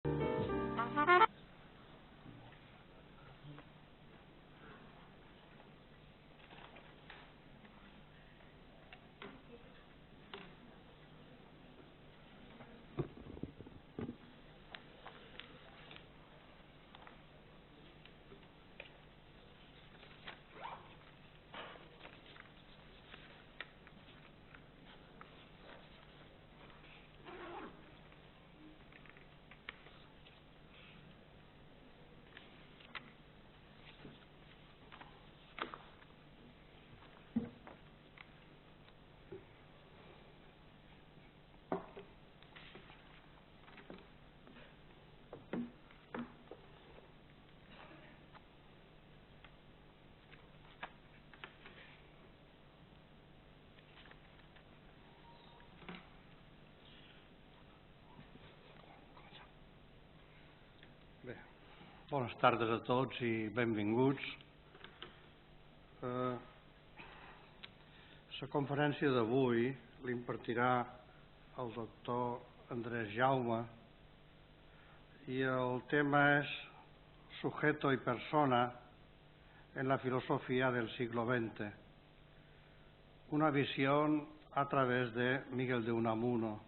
Bé, bones tardes a tots i benvinguts. La conferència d'avui l'impartirà el doctor Andrés Jaume i el tema és Sujeto y persona en la filosofía del siglo XX. Una visión a través de Miguel de Unamuno.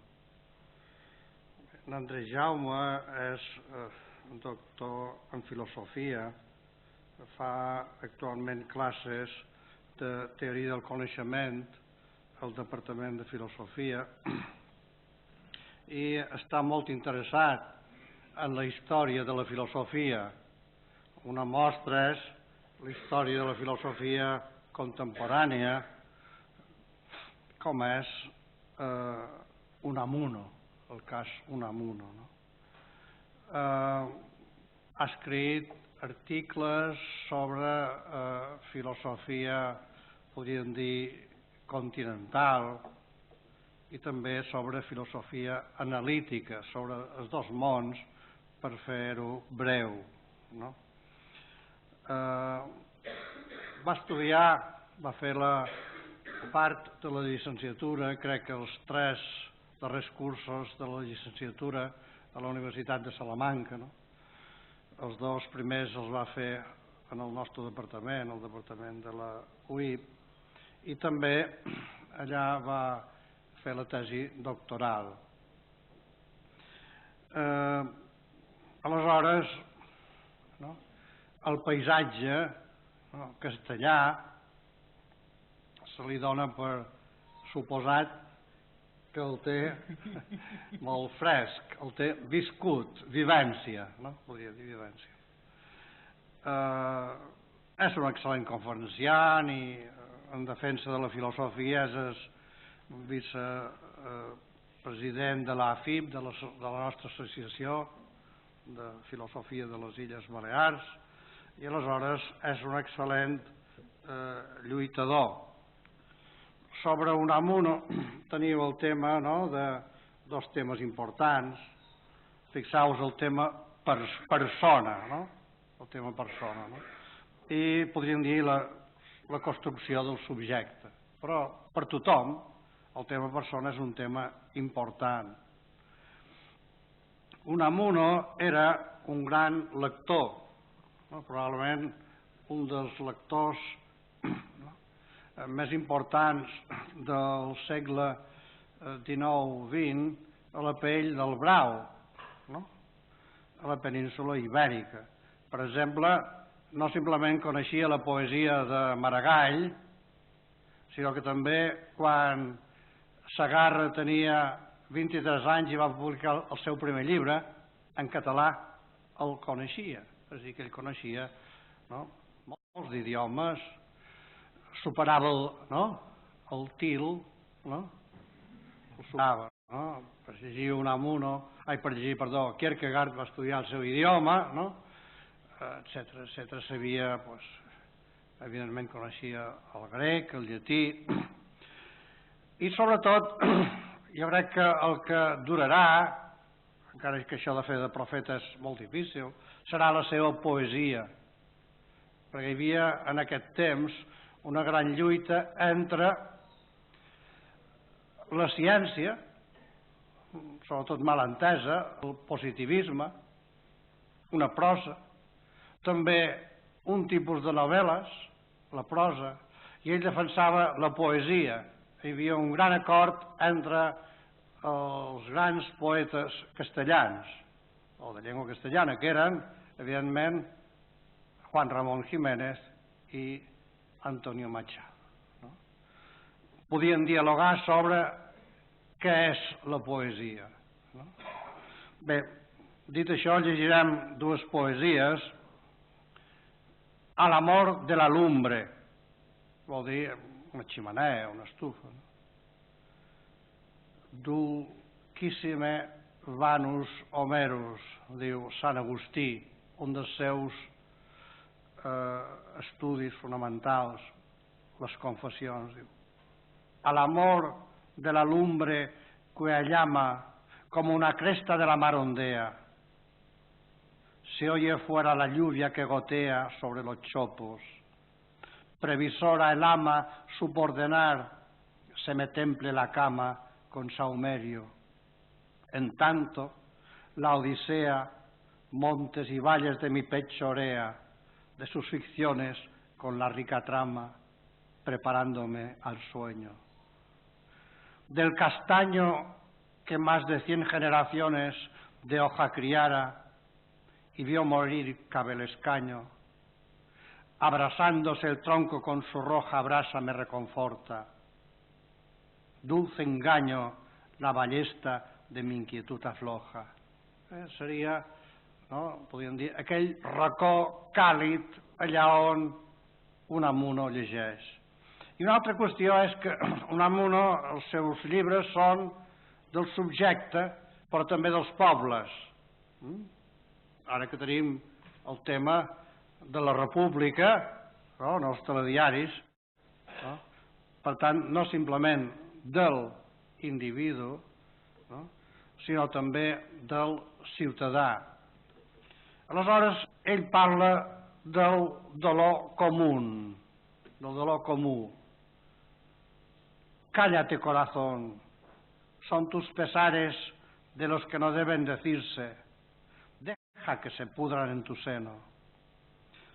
Andrés Jaume és doctor en filosofia, fa actualment classes de teoria del coneixement al Departament de Filosofia i està molt interessat en la història de la filosofia. Una mostra és la història de la filosofia contemporània, com és Unamuno, el cas Unamuno, no? Ha escrit articles sobre filosofia, podríem dir, continental i també sobre filosofia analítica, sobre els dos mons, per fer-ho breu, no? Va estudiar, va fer la part de la llicenciatura, crec que els 3 darrers cursos de la llicenciatura a la Universitat de Salamanca, no? Els 2 primers els va fer en el nostre departament, el departament de la UIP, i també allà va fer la tesi doctoral. Aleshores, no? El paisatge, no, castellà se li dona per suposat que el té molt fresc, el té viscut, vivència, no? Podria dir vivència. És un excel·lent conferenciant i en defensa de la filosofia és el vicepresident de l'AFIP, de la nostra associació de filosofia de les Illes Balears, i aleshores és un excel·lent lluitador. Sobre Unamuno teniu el tema, no?, de 2 temes importants. Fixeu-vos el tema persona, no?, el tema persona, no? I podríem dir la construcció del subjecte. Però per tothom el tema persona és un tema important. Unamuno era un gran lector, no? Probablement un dels lectors més importants del segle XIX-XX a la pell del Brau, no? A la península Ibèrica. Per exemple, no simplement coneixia la poesia de Maragall, sinó que també quan Segarra tenia 23 anys i va publicar el seu primer llibre, en català el coneixia. És a dir, que ell coneixia, no?, molts idiomes, superava el til, no? El superava, no? Per llegir Kierkegaard va estudiar el seu idioma, no? Etcètera, etcètera. Sabia, doncs, evidentment coneixia el grec, el llatí, i sobretot jo crec que el que durarà, encara que això de fer de profeta és molt difícil, serà la seva poesia, perquè hi havia en aquest temps una gran lluita entre la ciència, sobretot mal entesa, el positivisme, una prosa, també un tipus de novel·les, la prosa, i ell defensava la poesia. Hi havia un gran acord entre els grans poetes castellans, o de llengua castellana, que eren, evidentment, Juan Ramón Jiménez i Antonio Machado. No? Podien dialogar sobre què és la poesia. No? Bé, dit això, llegirem dues poesies. A l'amor de la lumbre, vol dir una ximenea, una estufa. No? Dulcissime vanus Homerus, diu Sant Agustí, un dels seus estudis fonamentals, les confessions. Diu, al amor de la lumbre cuya llama como una cresta de la mar ondea, se oye fuera la lluvia que gotea sobre los chopos, previsora el ama subordenar, se me temple la cama con saumerio. En tanto, la odisea, montes y valles de mi pecho orea, de sus ficciones con la rica trama, preparándome al sueño. Del castaño que más de 100 generaciones de hoja criara y vio morir cabe el escaño, abrasándose el tronco con su roja brasa me reconforta. Dulce engaño la ballesta de mi inquietud afloja. Seria, no, podríem dir, aquell racó càlid allà on Unamuno llegeix. I una altra qüestió és que Unamuno, els seus llibres són del subjecte, però també dels pobles. Ara que tenim el tema de la república, no, en els telediaris, no? Per tant, no simplement del individu, no? Sinó també del ciutadà. Aleshores, ell parla del dolor comú, del dolor comú. Cállate, corazón, son tus pesares de los que no deben decirse. Deja que se pudran en tu seno.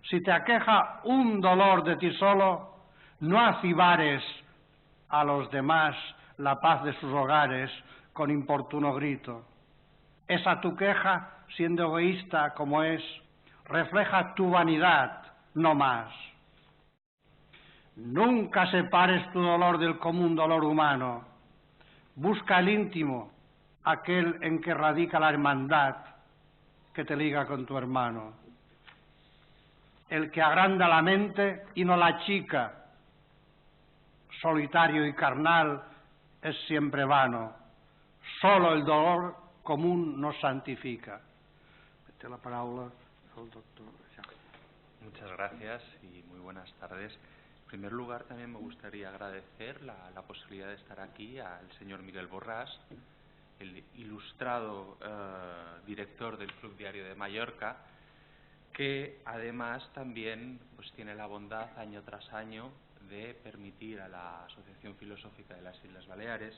Si te aqueja un dolor de ti solo, no acibares a los demás la paz de sus hogares con importuno grito. Esa tu queja, siendo egoísta como es, refleja tu vanidad, no más. Nunca separes tu dolor del común dolor humano. Busca el íntimo, aquel en que radica la hermandad que te liga con tu hermano. El que agranda la mente y no la achica, solitario y carnal, es siempre vano. Solo el dolor común nos santifica. Té la paraula el doctor Jacques. Muchas gracias y muy buenas tardes. En primer lugar, también me gustaría agradecer la posibilidad de estar aquí al señor Miguel Borràs, el ilustrado director del Club Diario de Mallorca, que además también pues, tiene la bondad año tras año de permitir a la Asociación Filosófica de las Islas Baleares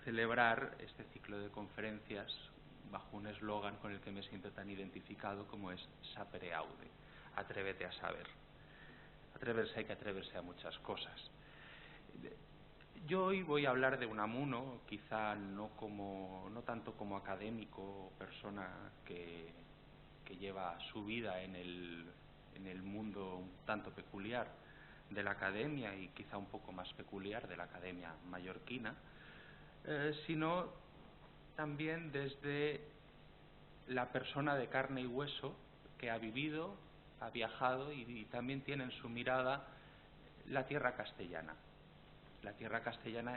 celebrar este ciclo de conferencias bajo un eslogan con el que me siento tan identificado como es Sapere Aude, atrévete a saber. Atreverse, hay que atreverse a muchas cosas. Yo hoy voy a hablar de Unamuno, quizá no tanto como académico o persona que lleva su vida en el mundo un tanto peculiar de la academia y quizá un poco más peculiar de la academia mallorquina, sino también desde la persona de carne y hueso que ha vivido, ha viajado y también tiene en su mirada la tierra castellana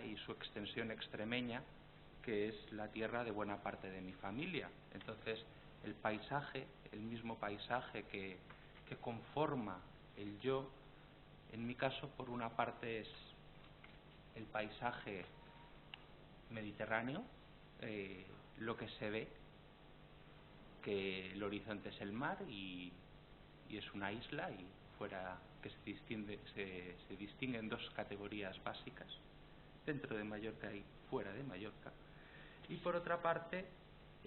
y su extensión extremeña, que es la tierra de buena parte de mi familia. Entonces, el paisaje, el mismo paisaje que conforma el yo, en mi caso, por una parte es el paisaje mediterráneo, lo que se ve, que el horizonte es el mar y es una isla y fuera que se distinguen dos categorías básicas, dentro de Mallorca y fuera de Mallorca. Y por otra parte,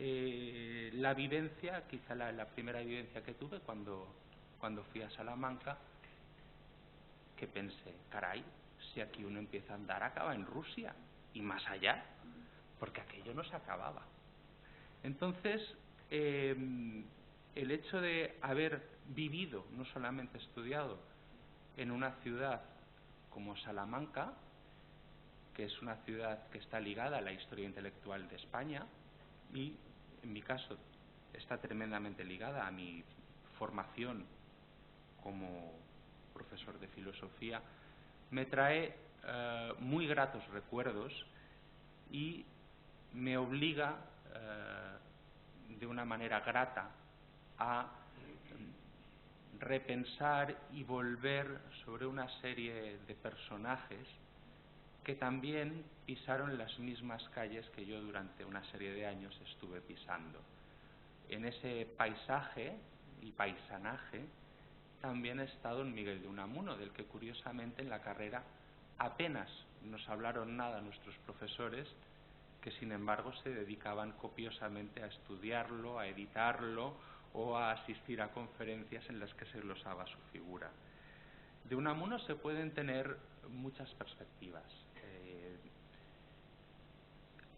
la vivencia, quizá la primera vivencia que tuve cuando fui a Salamanca, que pensé, caray, si aquí uno empieza a andar, acaba en Rusia y más allá, porque aquello no se acababa. Entonces, el hecho de haber vivido, no solamente estudiado, en una ciudad como Salamanca, que es una ciudad que está ligada a la historia intelectual de España y, en mi caso, está tremendamente ligada a mi formación como profesor de filosofía, me trae muy gratos recuerdos y me obliga de una manera grata a repensar y volver sobre una serie de personajes que también pisaron las mismas calles que yo durante una serie de años estuve pisando. En ese paisaje y paisanaje también ha estado don Miguel de Unamuno, del que curiosamente en la carrera apenas nos hablaron nada nuestros profesores, que sin embargo se dedicaban copiosamente a estudiarlo, a editarlo o a asistir a conferencias en las que se glosaba su figura. De Unamuno se pueden tener muchas perspectivas.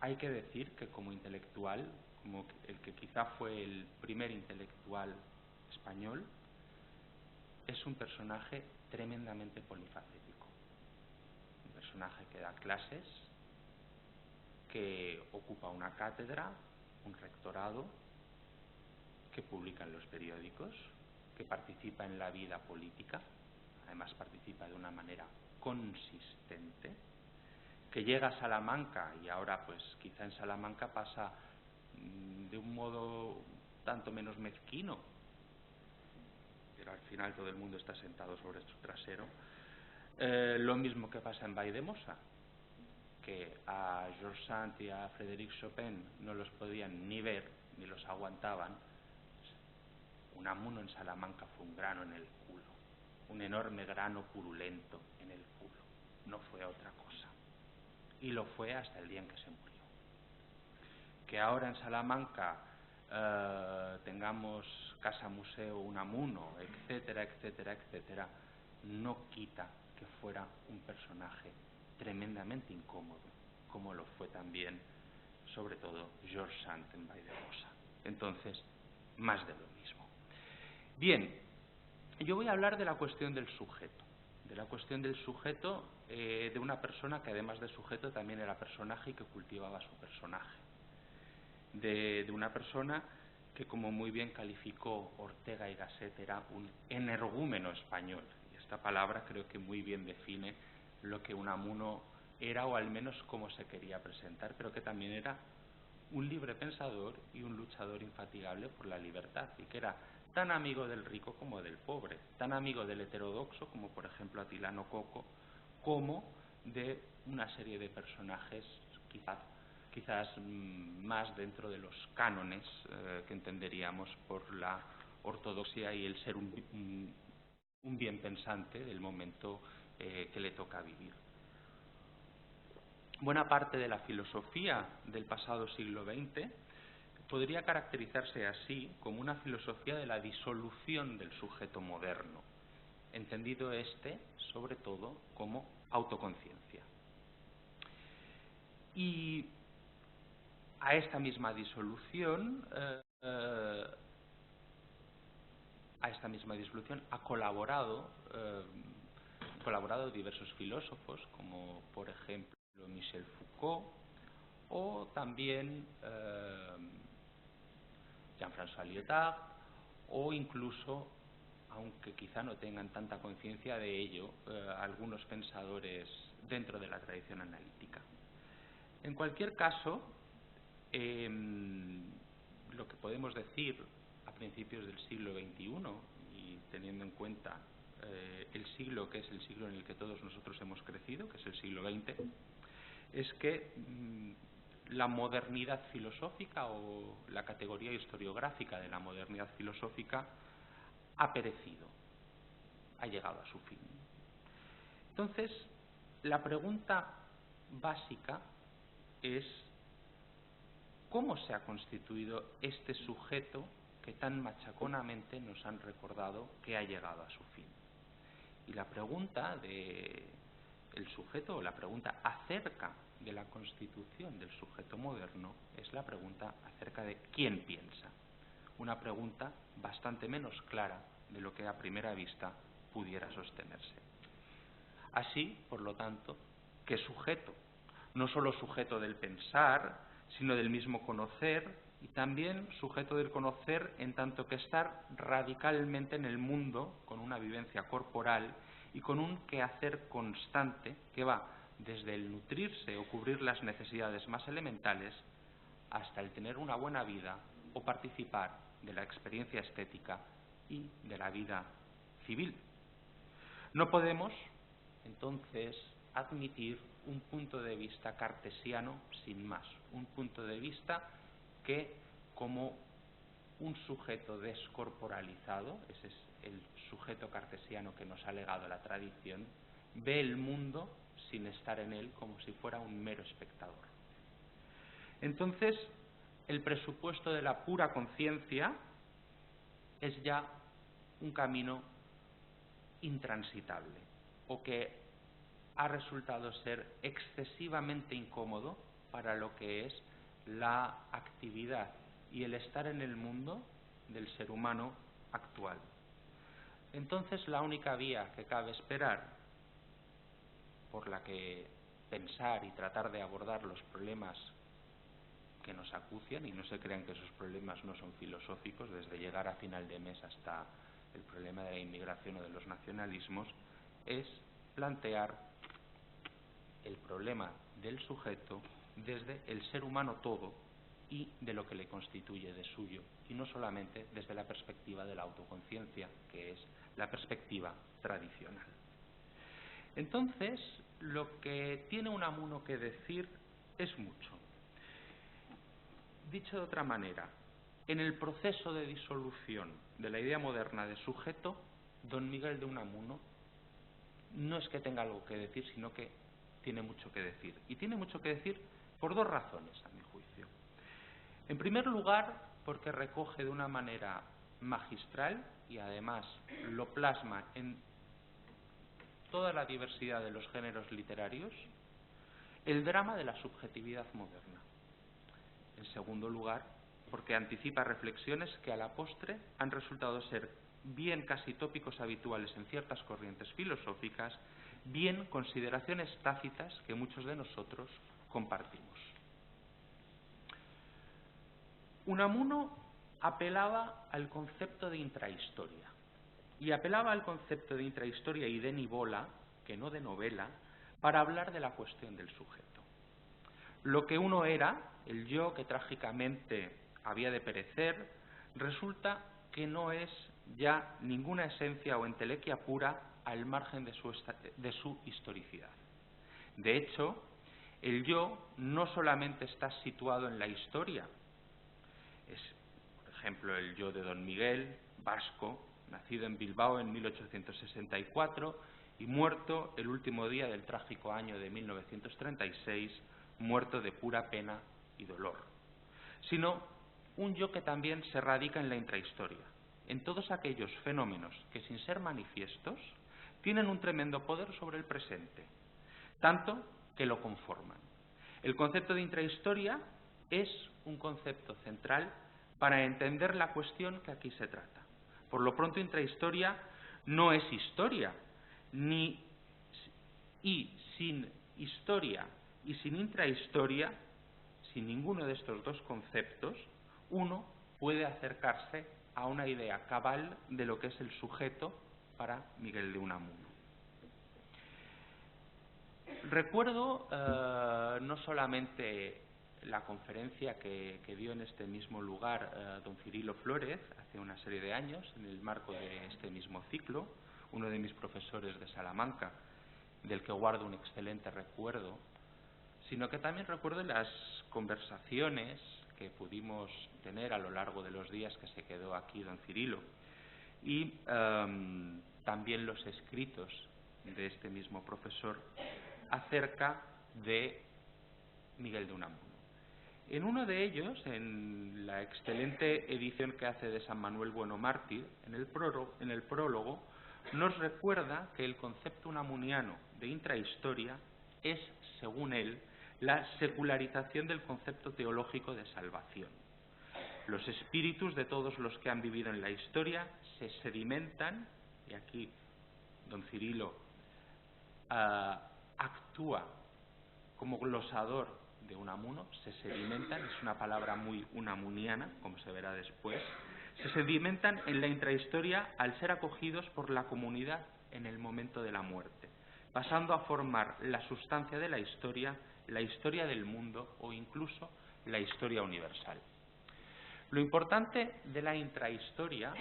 Hay que decir que como intelectual, como el que quizá fue el primer intelectual español, es un personaje tremendamente polifacético. Un personaje que da clases, que ocupa una cátedra, un rectorado, que publica en los periódicos, que participa en la vida política, además participa de una manera consistente, que llega a Salamanca y ahora pues quizá en Salamanca pasa de un modo tanto menos mezquino, pero al final todo el mundo está sentado sobre su trasero, lo mismo que pasa en Valldemosa, que a Georges Sand y a Frédéric Chopin no los podían ni ver ni los aguantaban. Unamuno en Salamanca fue un grano en el culo, un enorme grano purulento en el culo, no fue otra cosa. Y lo fue hasta el día en que se murió. Que ahora en Salamanca tengamos casa museo Unamuno, etcétera, etcétera, etcétera, no quita que fuera un personaje tremendamente incómodo, como lo fue también, sobre todo, Georges Sand en Valldemosa. Entonces, más de lo mismo. Bien, yo voy a hablar de la cuestión del sujeto, de una persona que además de sujeto también era personaje y que cultivaba su personaje, de una persona que, como muy bien calificó Ortega y Gasset, era un energúmeno español, y esta palabra creo que muy bien define lo que Unamuno era, o al menos cómo se quería presentar, pero que también era un libre pensador y un luchador infatigable por la libertad, y que era tan amigo del rico como del pobre, tan amigo del heterodoxo como por ejemplo Atilano Coco, como de una serie de personajes quizás más dentro de los cánones que entenderíamos por la ortodoxia y el ser un bien pensante del momento que le toca vivir. Buena parte de la filosofía del pasado siglo XX podría caracterizarse así como una filosofía de la disolución del sujeto moderno, entendido sobre todo, como autoconciencia. Y a esta misma disolución ha colaborado diversos filósofos, como por ejemplo Michel Foucault, o también Jean-François Lyotard, o incluso, aunque quizá no tengan tanta conciencia de ello, algunos pensadores dentro de la tradición analítica. En cualquier caso, lo que podemos decir a principios del siglo XXI, y teniendo en cuenta el siglo que es el siglo en el que todos nosotros hemos crecido, que es el siglo XX, es que la modernidad filosófica, o la categoría historiográfica de la modernidad filosófica, ha perecido, ha llegado a su fin. Entonces, la pregunta básica es cómo se ha constituido este sujeto que tan machaconamente nos han recordado que ha llegado a su fin. Y la pregunta del sujeto, o la pregunta acerca de la constitución del sujeto moderno, es la pregunta acerca de quién piensa. Una pregunta bastante menos clara de lo que a primera vista pudiera sostenerse. Así, por lo tanto, ¿qué sujeto? No solo sujeto del pensar, sino del mismo conocer, y también sujeto del conocer en tanto que estar radicalmente en el mundo, con una vivencia corporal y con un quehacer constante que va desde el nutrirse o cubrir las necesidades más elementales hasta el tener una buena vida o participar de la experiencia estética y de la vida civil. No podemos, entonces, admitir un punto de vista cartesiano sin más, un punto de vista que, como un sujeto descorporalizado, ese es el sujeto cartesiano que nos ha legado la tradición, ve el mundo sin estar en él, como si fuera un mero espectador. Entonces, el presupuesto de la pura conciencia es ya un camino intransitable, o que ha resultado ser excesivamente incómodo para lo que es la actividad y el estar en el mundo del ser humano actual. Entonces, la única vía que cabe esperar, por la que pensar y tratar de abordar los problemas que nos acucian, y no se crean que esos problemas no son filosóficos, desde llegar a final de mes hasta el problema de la inmigración o de los nacionalismos, es plantear el problema del sujeto desde el ser humano todo y de lo que le constituye de suyo, y no solamente desde la perspectiva de la autoconciencia, que es la perspectiva tradicional. Entonces, lo que tiene Unamuno que decir es mucho. Dicho de otra manera, en el proceso de disolución de la idea moderna de sujeto, don Miguel de Unamuno no es que tenga algo que decir, sino que tiene mucho que decir. Y tiene mucho que decir por dos razones, a mi juicio. En primer lugar, porque recoge de una manera magistral y además lo plasma en toda la diversidad de los géneros literarios, el drama de la subjetividad moderna. En segundo lugar, porque anticipa reflexiones que a la postre han resultado ser bien casi tópicos habituales en ciertas corrientes filosóficas, bien consideraciones tácitas que muchos de nosotros compartimos. Unamuno apelaba al concepto de intrahistoria, y apelaba al concepto de intrahistoria y de nivola, que no de novela, para hablar de la cuestión del sujeto. Lo que uno era, el yo que trágicamente había de perecer, resulta que no es ya ninguna esencia o entelequia pura al margen de su historicidad. De hecho, el yo no solamente está situado en la historia, es, por ejemplo, el yo de don Miguel, vasco, nacido en Bilbao en 1864 y muerto el último día del trágico año de 1936, muerto de pura pena y dolor, sino un yo que también se radica en la intrahistoria, en todos aquellos fenómenos que, sin ser manifiestos, tienen un tremendo poder sobre el presente, tanto que lo conforman. El concepto de intrahistoria es un concepto central para entender la cuestión que aquí se trata. Por lo pronto, intrahistoria no es historia, y sin historia y sin intrahistoria, sin ninguno de estos dos conceptos, uno puede acercarse a una idea cabal de lo que es el sujeto para Miguel de Unamuno. Recuerdo no solamente la conferencia que dio en este mismo lugar don Cirilo Flórez hace una serie de años, en el marco de este mismo ciclo, uno de mis profesores de Salamanca, del que guardo un excelente recuerdo, sino que también recuerdo las conversaciones que pudimos tener a lo largo de los días que se quedó aquí don Cirilo, y también los escritos de este mismo profesor acerca de Miguel de Unamuno. En uno de ellos, en la excelente edición que hace de San Manuel Bueno Mártir, en el prólogo, nos recuerda que el concepto unamuniano de intrahistoria es, según él, la secularización del concepto teológico de salvación. Los espíritus de todos los que han vivido en la historia se sedimentan, y aquí don Cirilo actúa como glosador de Unamuno, se sedimentan, es una palabra muy unamuniana, como se verá después, se sedimentan en la intrahistoria al ser acogidos por la comunidad en el momento de la muerte, pasando a formar la sustancia de la historia del mundo o incluso la historia universal. Lo importante de la intrahistoria,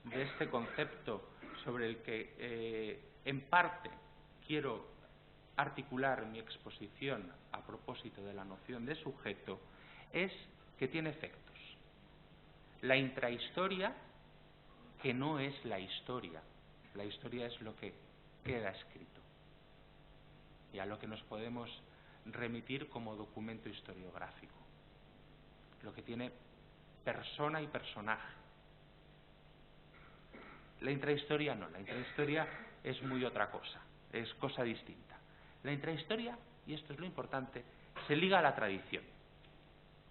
de este concepto sobre el que en parte quiero articular mi exposición a propósito de la noción de sujeto, es que tiene efectos. La intrahistoria, que no es la historia es lo que queda escrito y a lo que nos podemos remitir como documento historiográfico, lo que tiene persona y personaje. La intrahistoria no, la intrahistoria es muy otra cosa, es cosa distinta. La intrahistoria, y esto es lo importante, se liga a la tradición.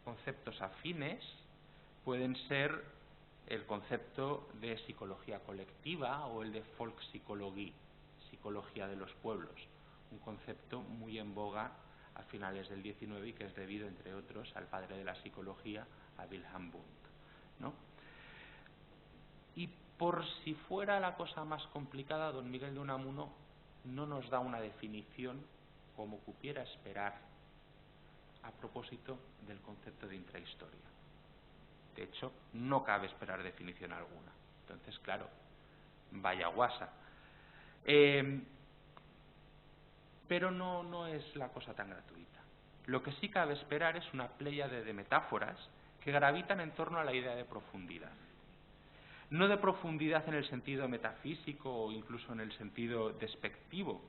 Conceptos afines pueden ser el concepto de psicología colectiva o el de Volkspsychologie, psicología de los pueblos, un concepto muy en boga a finales del XIX y que es debido, entre otros, al padre de la psicología, a Wilhelm Wundt, ¿no? Y por si fuera la cosa más complicada, don Miguel de Unamuno no nos da una definición como cupiera esperar a propósito del concepto de intrahistoria. De hecho, no cabe esperar definición alguna. Entonces, claro, vaya guasa. Pero no es la cosa tan gratuita. Lo que sí cabe esperar es una pléyade de metáforas que gravitan en torno a la idea de profundidad. No de profundidad en el sentido metafísico o incluso en el sentido despectivo,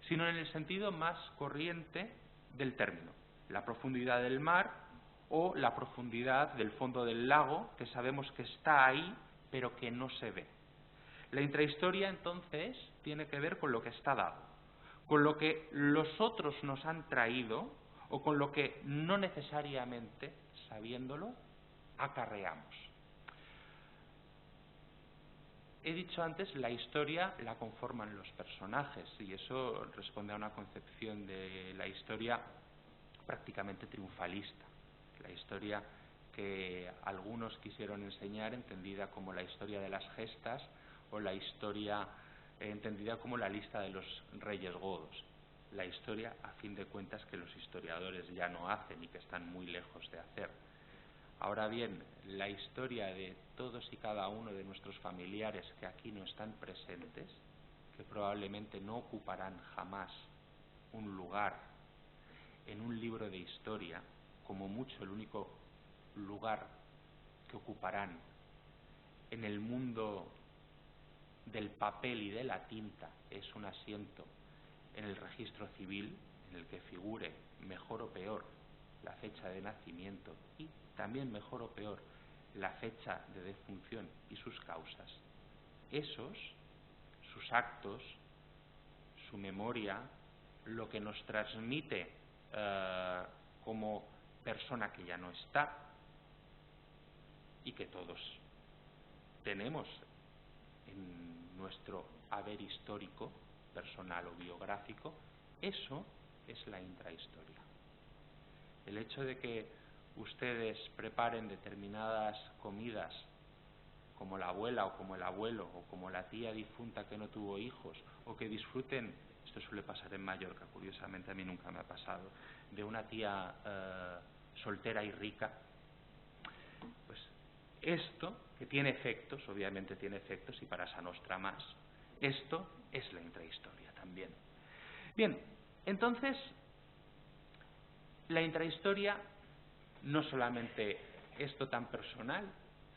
sino en el sentido más corriente del término. La profundidad del mar o la profundidad del fondo del lago, que sabemos que está ahí, pero que no se ve. La intrahistoria, entonces, tiene que ver con lo que está dado, con lo que los otros nos han traído o con lo que no necesariamente, sabiéndolo, acarreamos. He dicho antes, la historia la conforman los personajes y eso responde a una concepción de la historia prácticamente triunfalista. La historia que algunos quisieron enseñar entendida como la historia de las gestas o la historia entendida como la lista de los reyes godos. La historia, a fin de cuentas, que los historiadores ya no hacen y que están muy lejos de hacer. Ahora bien, la historia de todos y cada uno de nuestros familiares que aquí no están presentes, que probablemente no ocuparán jamás un lugar en un libro de historia, como mucho el único lugar que ocuparán en el mundo del papel y de la tinta es un asiento en el registro civil, en el que figure mejor o peor la fecha de nacimiento y también mejor o peor la fecha de defunción y sus causas. Esos, sus actos, su memoria, lo que nos transmite como persona que ya no está y que todos tenemos en nuestro haber histórico, personal o biográfico, eso es la intrahistoria. El hecho de que ustedes preparen determinadas comidas como la abuela o como el abuelo o como la tía difunta que no tuvo hijos o que disfruten, esto suele pasar en Mallorca, curiosamente a mí nunca me ha pasado, de una tía soltera y rica, pues esto, que tiene efectos, obviamente tiene efectos y para Sa Nostra más, esto es la intrahistoria también. Bien, entonces la intrahistoria no solamente esto tan personal,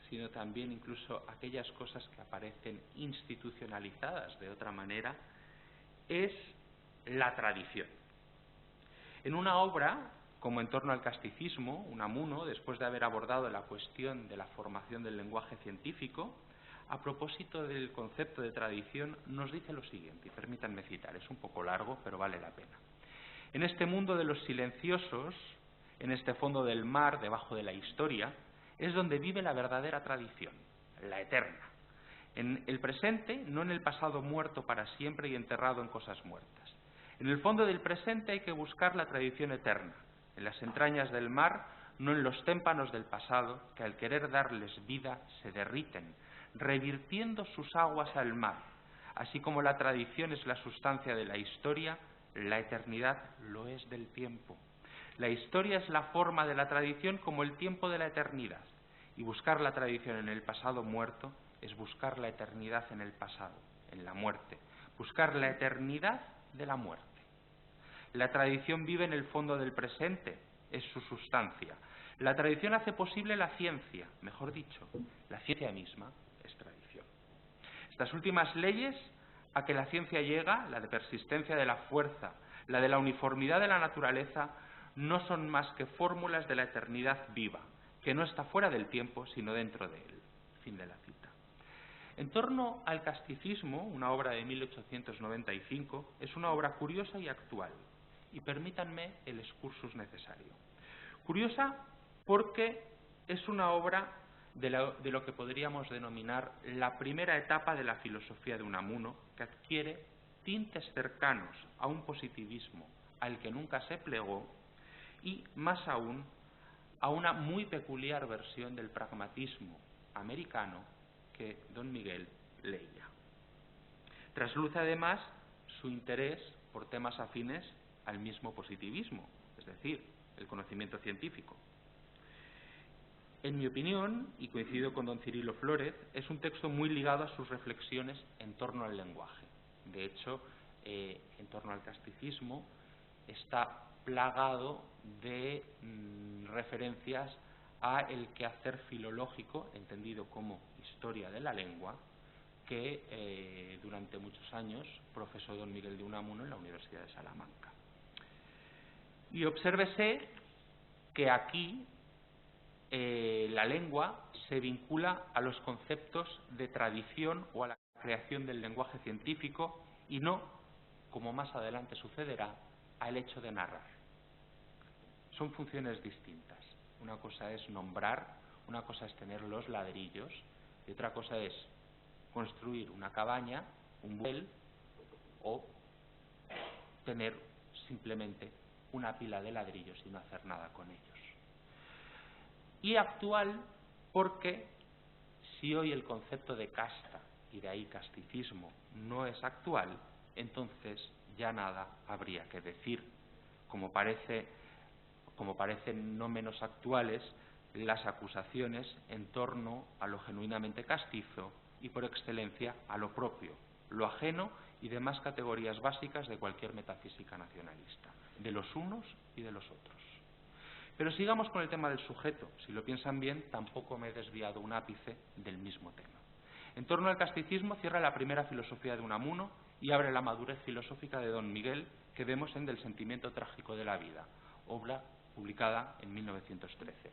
sino también incluso aquellas cosas que aparecen institucionalizadas de otra manera, es la tradición. En una obra como en torno al casticismo, Unamuno, después de haber abordado la cuestión de la formación del lenguaje científico, a propósito del concepto de tradición, nos dice lo siguiente, y permítanme citar, es un poco largo, pero vale la pena. En este mundo de los silenciosos, en este fondo del mar, debajo de la historia, es donde vive la verdadera tradición, la eterna. En el presente, no en el pasado muerto para siempre y enterrado en cosas muertas. En el fondo del presente hay que buscar la tradición eterna, en las entrañas del mar, no en los témpanos del pasado, que al querer darles vida se derriten, revirtiendo sus aguas al mar. Así como la tradición es la sustancia de la historia, la eternidad lo es del tiempo. La historia es la forma de la tradición como el tiempo de la eternidad. Y buscar la tradición en el pasado muerto es buscar la eternidad en el pasado, en la muerte. Buscar la eternidad de la muerte. La tradición vive en el fondo del presente, es su sustancia. La tradición hace posible la ciencia, mejor dicho, la ciencia misma es tradición. Estas últimas leyes a que la ciencia llega, la de persistencia de la fuerza, la de la uniformidad de la naturaleza, no son más que fórmulas de la eternidad viva, que no está fuera del tiempo, sino dentro de él. Fin de la cita. En torno al casticismo, una obra de 1895, es una obra curiosa y actual. Y permítanme el excursus necesario. Curiosa porque es una obra de lo que podríamos denominar la primera etapa de la filosofía de Unamuno, que adquiere tintes cercanos a un positivismo al que nunca se plegó y, más aún, a una muy peculiar versión del pragmatismo americano que don Miguel leía. Trasluce además su interés por temas afines al mismo positivismo, es decir, el conocimiento científico. En mi opinión, y coincido con don Cirilo Flórez, es un texto muy ligado a sus reflexiones en torno al lenguaje. De hecho, en torno al casticismo está plagado de referencias a el quehacer filológico, entendido como historia de la lengua, que durante muchos años profesó don Miguel de Unamuno en la Universidad de Salamanca. Y obsérvese que aquí la lengua se vincula a los conceptos de tradición o a la creación del lenguaje científico y no, como más adelante sucederá, al hecho de narrar. Son funciones distintas. Una cosa es nombrar, una cosa es tener los ladrillos y otra cosa es construir una cabaña, un buel o tener simplemente una pila de ladrillos y no hacer nada con ellos. Y actual porque si hoy el concepto de casta y de ahí casticismo no es actual, entonces ya nada habría que decir. Como parecen no menos actuales las acusaciones en torno a lo genuinamente castizo y por excelencia a lo propio, lo ajeno y demás categorías básicas de cualquier metafísica nacionalista, de los unos y de los otros. Pero sigamos con el tema del sujeto. Si lo piensan bien, tampoco me he desviado un ápice del mismo tema. En torno al casticismo cierra la primera filosofía de Unamuno y abre la madurez filosófica de don Miguel que vemos en Del sentimiento trágico de la vida, obra publicada en 1913.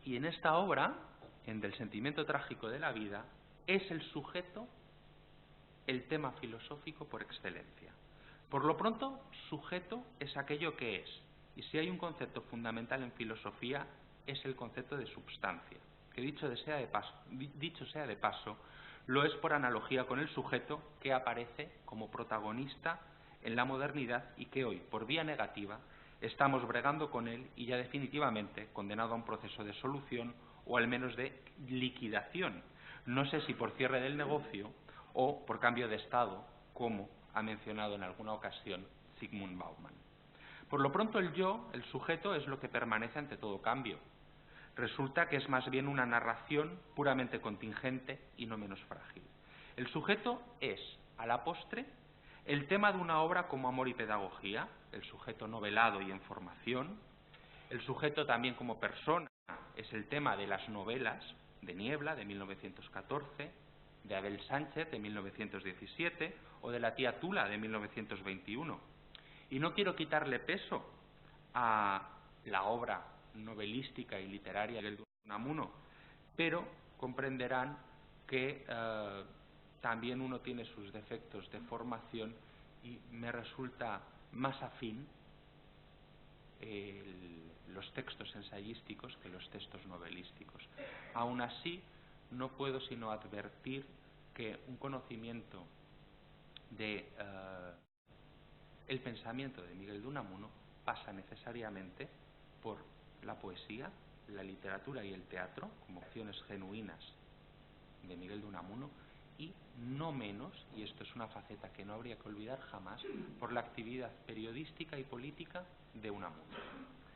Y en esta obra, en Del sentimiento trágico de la vida, es el sujeto el tema filosófico por excelencia. Por lo pronto, sujeto es aquello que es, y si hay un concepto fundamental en filosofía, es el concepto de substancia, que dicho sea de paso, lo es por analogía con el sujeto que aparece como protagonista en la modernidad y que hoy, por vía negativa, estamos bregando con él y ya definitivamente condenado a un proceso de solución o al menos de liquidación, no sé si por cierre del negocio o por cambio de estado, como ha mencionado en alguna ocasión Zygmunt Bauman. Por lo pronto el yo, el sujeto, es lo que permanece ante todo cambio. Resulta que es más bien una narración puramente contingente y no menos frágil. El sujeto es, a la postre, el tema de una obra como Amor y Pedagogía, el sujeto novelado y en formación. El sujeto también como persona es el tema de las novelas de Niebla, de 1914, de Abel Sánchez, de 1917, o de La tía Tula, de 1921. Y no quiero quitarle peso a la obra novelística y literaria de Unamuno, pero comprenderán que también uno tiene sus defectos de formación y me resulta más afín los textos ensayísticos que los textos novelísticos. Aún así, no puedo sino advertir que un conocimiento de el pensamiento de Miguel de Unamuno pasa necesariamente por la poesía, la literatura y el teatro como opciones genuinas de Miguel de Unamuno, y no menos, y esto es una faceta que no habría que olvidar jamás, por la actividad periodística y política de Unamuno.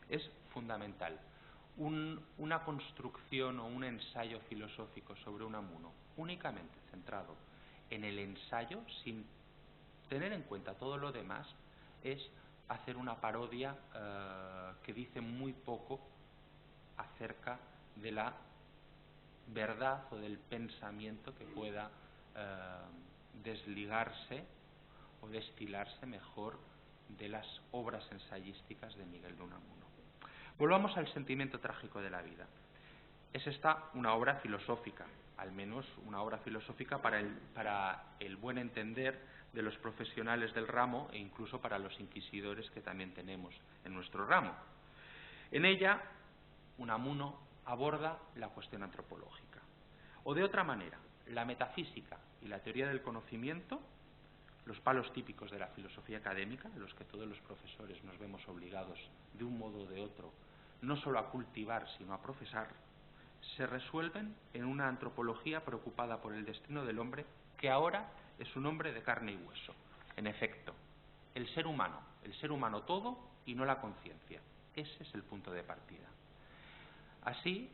Es fundamental. Una construcción o un ensayo filosófico sobre Unamuno únicamente centrado en el ensayo, sin tener en cuenta todo lo demás, es hacer una parodia que dice muy poco acerca de la verdad o del pensamiento que pueda desligarse o destilarse mejor de las obras ensayísticas de Miguel de Unamuno. Volvamos al sentimiento trágico de la vida. Es esta una obra filosófica, al menos una obra filosófica para el buen entender de los profesionales del ramo e incluso para los inquisidores que también tenemos en nuestro ramo. En ella, Unamuno aborda la cuestión antropológica. O de otra manera, la metafísica y la teoría del conocimiento, los palos típicos de la filosofía académica, en los que todos los profesores nos vemos obligados de un modo o de otro, no solo a cultivar, sino a profesar, se resuelven en una antropología preocupada por el destino del hombre, que ahora es un hombre de carne y hueso. En efecto, el ser humano todo y no la conciencia. Ese es el punto de partida. Así,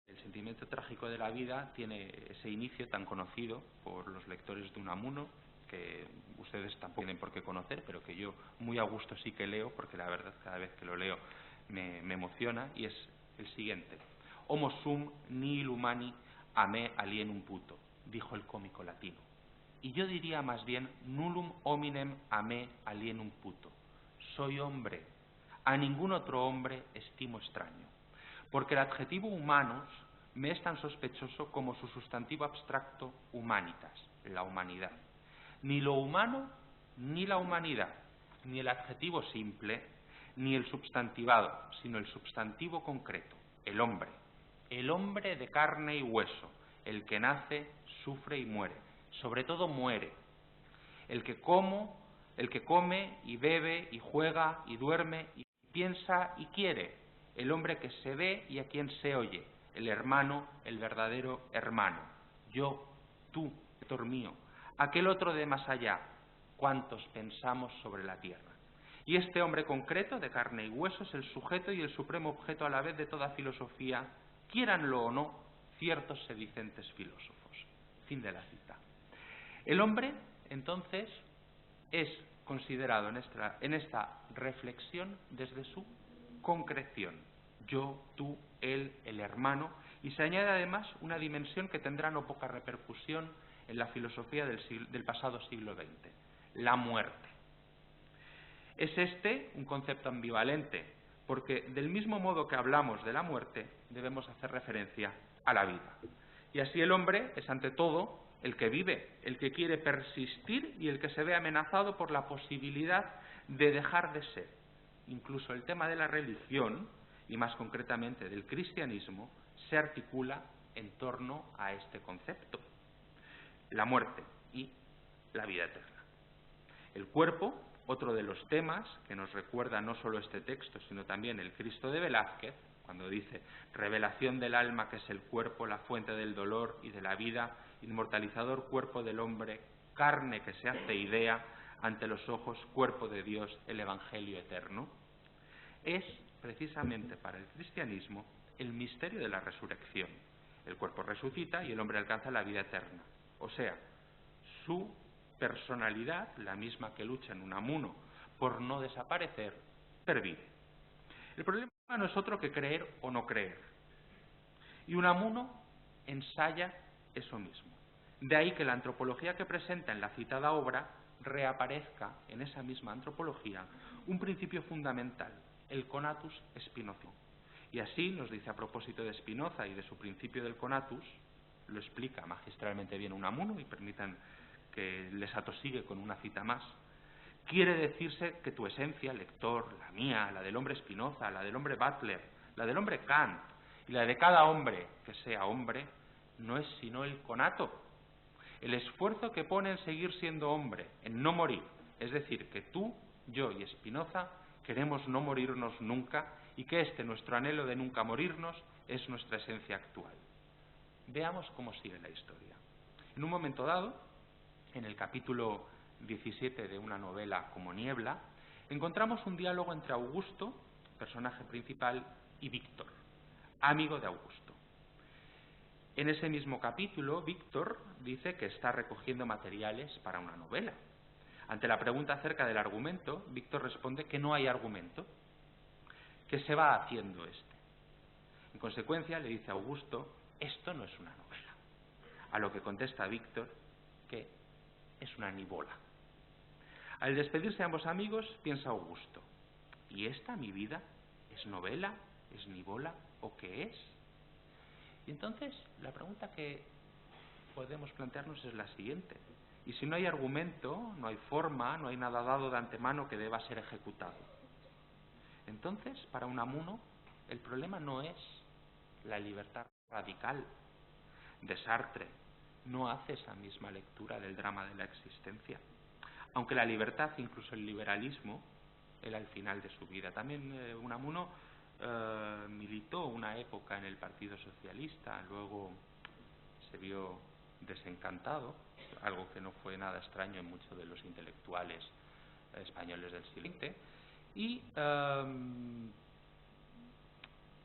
el sentimiento trágico de la vida tiene ese inicio tan conocido por los lectores de Unamuno, que ustedes tampoco tienen por qué conocer, pero que yo muy a gusto sí que leo, porque la verdad cada vez que lo leo me emociona, y es el siguiente. Homo sum nihil humani a me alienum puto, dijo el cómico latino. Y yo diría más bien nullum hominem a me alienum puto. Soy hombre, a ningún otro hombre estimo extraño. Porque el adjetivo humanos me es tan sospechoso como su sustantivo abstracto humanitas, la humanidad. Ni lo humano ni la humanidad, ni el adjetivo simple, ni el substantivado, sino el substantivo concreto, el hombre de carne y hueso, el que nace, sufre y muere, sobre todo muere, el que come y bebe y juega y duerme y piensa y quiere, el hombre que se ve y a quien se oye, el hermano, el verdadero hermano, yo, tú, Héctor mío, aquel otro de más allá, cuantos pensamos sobre la tierra. Y este hombre concreto, de carne y hueso, es el sujeto y el supremo objeto a la vez de toda filosofía, quiéranlo o no, ciertos sedicentes filósofos. Fin de la cita. El hombre, entonces, es considerado en esta reflexión desde su concreción. Yo, tú, él, el hermano, y se añade además una dimensión que tendrá no poca repercusión en la filosofía del pasado siglo XX, la muerte. Es este un concepto ambivalente, porque del mismo modo que hablamos de la muerte, debemos hacer referencia a la vida. Y así el hombre es ante todo el que vive, el que quiere persistir y el que se ve amenazado por la posibilidad de dejar de ser. Incluso el tema de la religión, y más concretamente del cristianismo, se articula en torno a este concepto, la muerte y la vida eterna. El cuerpo, otro de los temas que nos recuerda no solo este texto, sino también el Cristo de Velázquez, cuando dice revelación del alma que es el cuerpo, la fuente del dolor y de la vida, inmortalizador cuerpo del hombre, carne que se hace idea, ante los ojos cuerpo de Dios, el Evangelio eterno, es precisamente para el cristianismo el misterio de la resurrección. El cuerpo resucita y el hombre alcanza la vida eterna. O sea, su personalidad, la misma que lucha en Unamuno por no desaparecer, pervive. El problema no es otro que creer o no creer. Y Unamuno ensaya eso mismo. De ahí que la antropología que presenta en la citada obra reaparezca en esa misma antropología un principio fundamental, el conatus spinozio. Y así nos dice, a propósito de Spinoza y de su principio del conatus, lo explica magistralmente bien Unamuno, y permitan que les atosigue con una cita más. Quiere decirse que tu esencia, lector, la mía, la del hombre Spinoza, la del hombre Butler, la del hombre Kant y la de cada hombre que sea hombre, no es sino el conato, el esfuerzo que pone en seguir siendo hombre, en no morir. Es decir, que tú, yo y Spinoza queremos no morirnos nunca, y que nuestro anhelo de nunca morirnos, es nuestra esencia actual. Veamos cómo sigue la historia. En un momento dado, en el capítulo 17 de una novela como Niebla, encontramos un diálogo entre Augusto, personaje principal, y Víctor, amigo de Augusto. En ese mismo capítulo, Víctor dice que está recogiendo materiales para una novela. Ante la pregunta acerca del argumento, Víctor responde que no hay argumento, que se va haciendo este. En consecuencia, le dice a Augusto, esto no es una novela. A lo que contesta Víctor que es una nivola. Al despedirse ambos amigos, piensa Augusto, ¿y esta, mi vida, es novela, es nivola o qué es? Y entonces, la pregunta que podemos plantearnos es la siguiente. Y si no hay argumento, no hay forma, no hay nada dado de antemano que deba ser ejecutado, entonces, para Unamuno, el problema no es la libertad radical de Sartre. No hace esa misma lectura del drama de la existencia. Aunque la libertad, incluso el liberalismo, era el final de su vida. También Unamuno militó una época en el Partido Socialista, luego se vio desencantado, algo que no fue nada extraño en muchos de los intelectuales españoles del siglo XX, y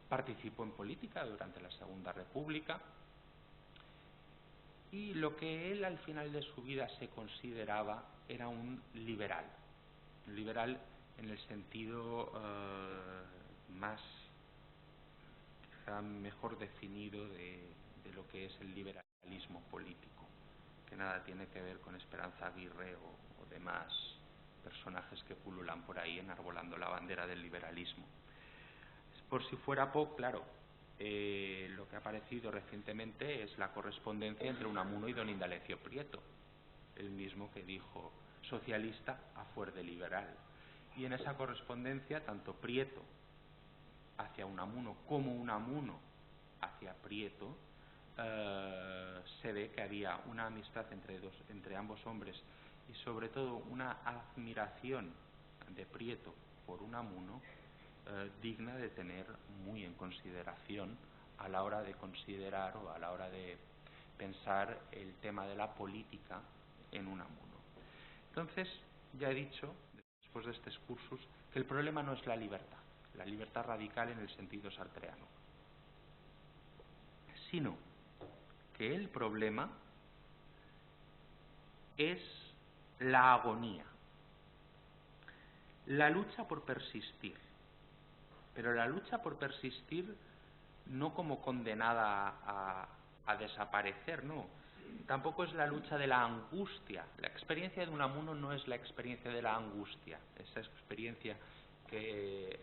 participó en política durante la Segunda República, y lo que él al final de su vida se consideraba era un liberal en el sentido más, quizá mejor definido de lo que es el liberalismo político, que nada tiene que ver con Esperanza Aguirre o demás personajes que pululan por ahí enarbolando la bandera del liberalismo. Por si fuera poco, claro, lo que ha aparecido recientemente es la correspondencia entre Unamuno y don Indalecio Prieto, el mismo que dijo socialista a fuer de liberal. Y en esa correspondencia, tanto Prieto hacia Unamuno como Unamuno hacia Prieto, se ve que había una amistad entre ambos hombres, y sobre todo una admiración de Prieto por Unamuno digna de tener muy en consideración a la hora de considerar o a la hora de pensar el tema de la política en Unamuno. Entonces, ya he dicho, después de este excursus, que el problema no es la libertad radical en el sentido sartreano, sino que el problema es la agonía, la lucha por persistir, pero la lucha por persistir no como condenada a desaparecer, no. Tampoco es la lucha de la angustia. La experiencia de Unamuno no es la experiencia de la angustia, esa experiencia que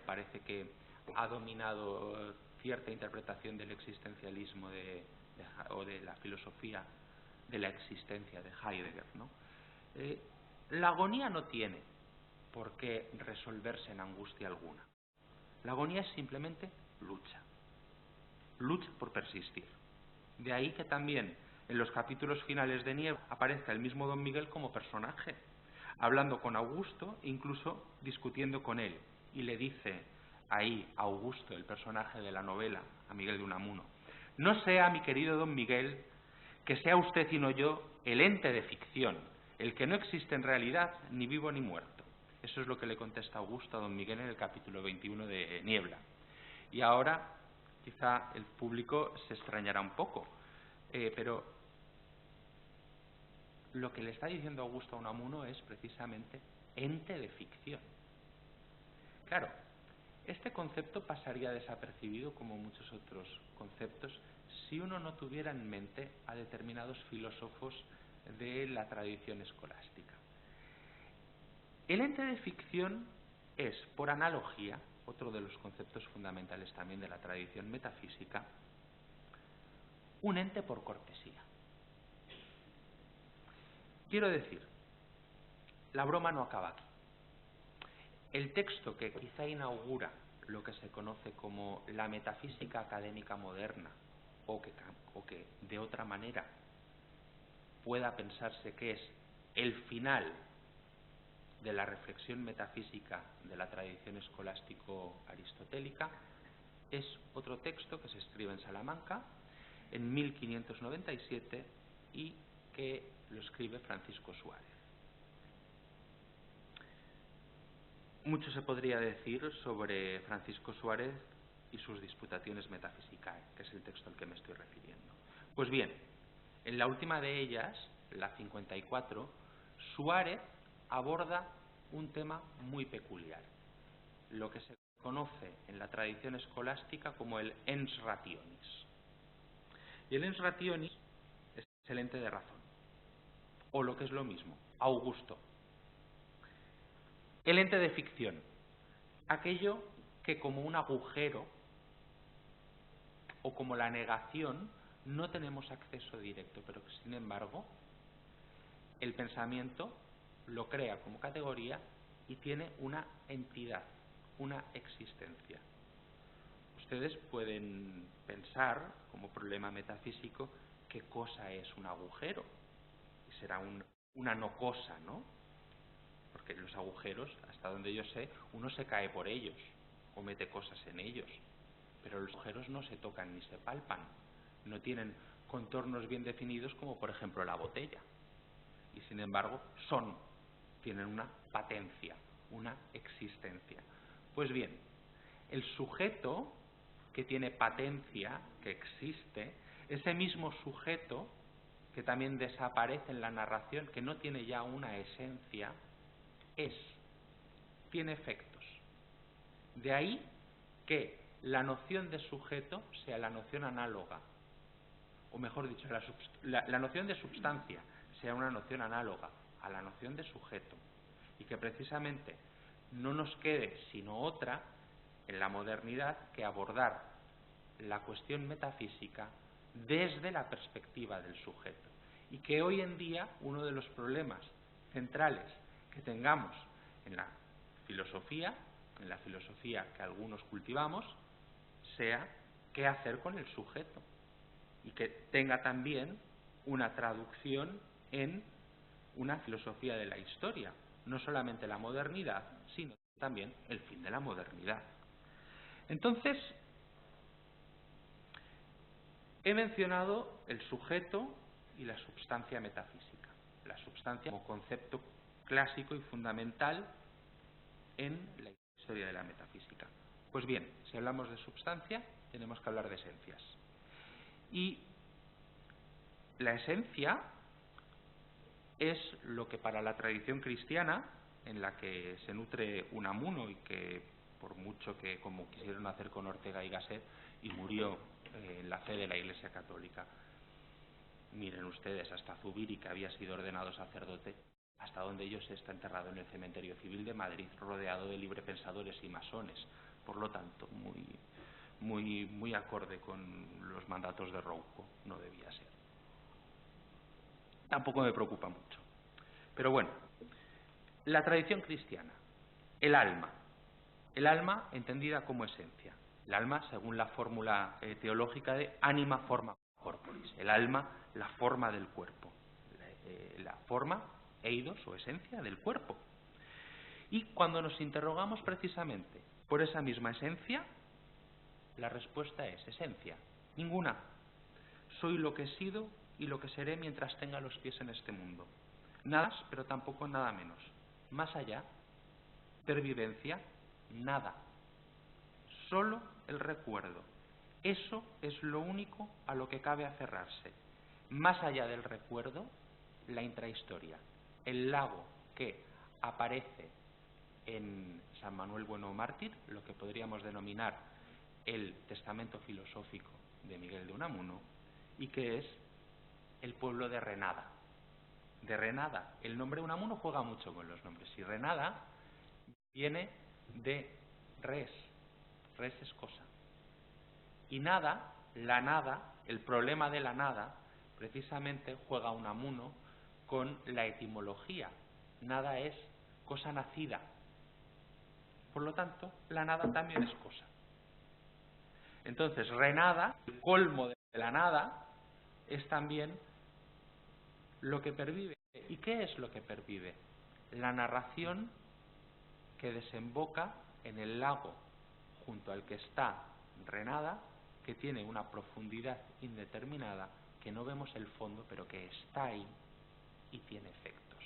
parece que ha dominado cierta interpretación del existencialismo o de la filosofía de la existencia de Heidegger, ¿no? La agonía no tiene por qué resolverse en angustia alguna. La agonía es simplemente lucha por persistir. De ahí que también en los capítulos finales de Niebla aparezca el mismo don Miguel como personaje, hablando con Augusto, incluso discutiendo con él, y le dice ahí a Augusto, el personaje de la novela, a Miguel de Unamuno: no sea, mi querido don Miguel, que sea usted y no yo el ente de ficción, el que no existe en realidad, ni vivo ni muerto. Eso es lo que le contesta Augusto a don Miguel en el capítulo 21 de Niebla. Y ahora quizá el público se extrañará un poco, pero lo que le está diciendo Augusto a Unamuno es precisamente ente de ficción. Claro, este concepto pasaría desapercibido como muchos otros conceptos si uno no tuviera en mente a determinados filósofos de la tradición escolástica. El ente de ficción es, por analogía, otro de los conceptos fundamentales también de la tradición metafísica, un ente por cortesía. Quiero decir, la broma no acaba aquí. El texto que quizá inaugura lo que se conoce como la metafísica académica moderna, o que de otra manera pueda pensarse que es el final de la reflexión metafísica de la tradición escolástico-aristotélica, es otro texto que se escribe en Salamanca en 1597 y que lo escribe Francisco Suárez. Mucho se podría decir sobre Francisco Suárez y sus Disputationes Metaphysicae, que es el texto al que me estoy refiriendo. Pues bien, en la última de ellas, la 54, Suárez aborda un tema muy peculiar, lo que se conoce en la tradición escolástica como el ens rationis. Y el ens rationis es el ente de razón, o lo que es lo mismo, Augusto. El ente de ficción, aquello que como un agujero o como la negación no tenemos acceso directo, pero que sin embargo el pensamiento lo crea como categoría y tiene una entidad, una existencia. Ustedes pueden pensar como problema metafísico qué cosa es un agujero, y será una no cosa, ¿no? Porque los agujeros, hasta donde yo sé, uno se cae por ellos o mete cosas en ellos, pero los agujeros no se tocan ni se palpan, no tienen contornos bien definidos como por ejemplo la botella, y sin embargo tienen una patencia, una existencia. Pues bien, el sujeto que tiene patencia, que existe, ese mismo sujeto que también desaparece en la narración, que no tiene ya una esencia, tiene efectos. De ahí que la noción de sujeto sea la noción análoga, o mejor dicho, la noción de substancia sea una noción análoga a la noción de sujeto, y que precisamente no nos quede sino otra en la modernidad que abordar la cuestión metafísica desde la perspectiva del sujeto, y que hoy en día uno de los problemas centrales que tengamos en la filosofía que algunos cultivamos, sea qué hacer con el sujeto, y que tenga también una traducción en una filosofía de la historia, no solamente la modernidad, sino también el fin de la modernidad. Entonces, he mencionado el sujeto y la substancia metafísica. La substancia como concepto clásico y fundamental en la historia de la metafísica. Pues bien, si hablamos de substancia, tenemos que hablar de esencias. Y la esencia es lo que para la tradición cristiana, en la que se nutre Unamuno y que por mucho que como quisieron hacer con Ortega y Gasset, y murió en la fe de la Iglesia Católica. Miren ustedes, hasta Zubiri, que había sido ordenado sacerdote, hasta donde ellos está enterrado en el cementerio civil de Madrid, rodeado de librepensadores y masones. Por lo tanto, muy acorde con los mandatos de Rouco, no debía ser. Tampoco me preocupa mucho. Pero bueno, la tradición cristiana, el alma entendida como esencia. El alma, según la fórmula teológica de anima forma corporis. El alma, la forma del cuerpo. La forma, eidos o esencia del cuerpo. Y cuando nos interrogamos precisamente por esa misma esencia, la respuesta es esencia, ninguna. Soy lo que he sido y lo que seré mientras tenga los pies en este mundo. Nada más, pero tampoco nada menos. Más allá, pervivencia, nada. Solo el recuerdo. Eso es lo único a lo que cabe aferrarse. Más allá del recuerdo, la intrahistoria. El lago que aparece en San Manuel Bueno Mártir, lo que podríamos denominar el testamento filosófico de Miguel de Unamuno, y que es el pueblo de Renada, de Renada. El nombre Unamuno juega mucho con los nombres. Y Renada viene de res. Res es cosa. Y nada, la nada, el problema de la nada, precisamente juega Unamuno con la etimología. Nada es cosa nacida. Por lo tanto, la nada también es cosa. Entonces, renada, el colmo de la nada, es también lo que pervive. ¿Y qué es lo que pervive? La narración que desemboca en el lago junto al que está Renada, que tiene una profundidad indeterminada, que no vemos el fondo, pero que está ahí y tiene efectos.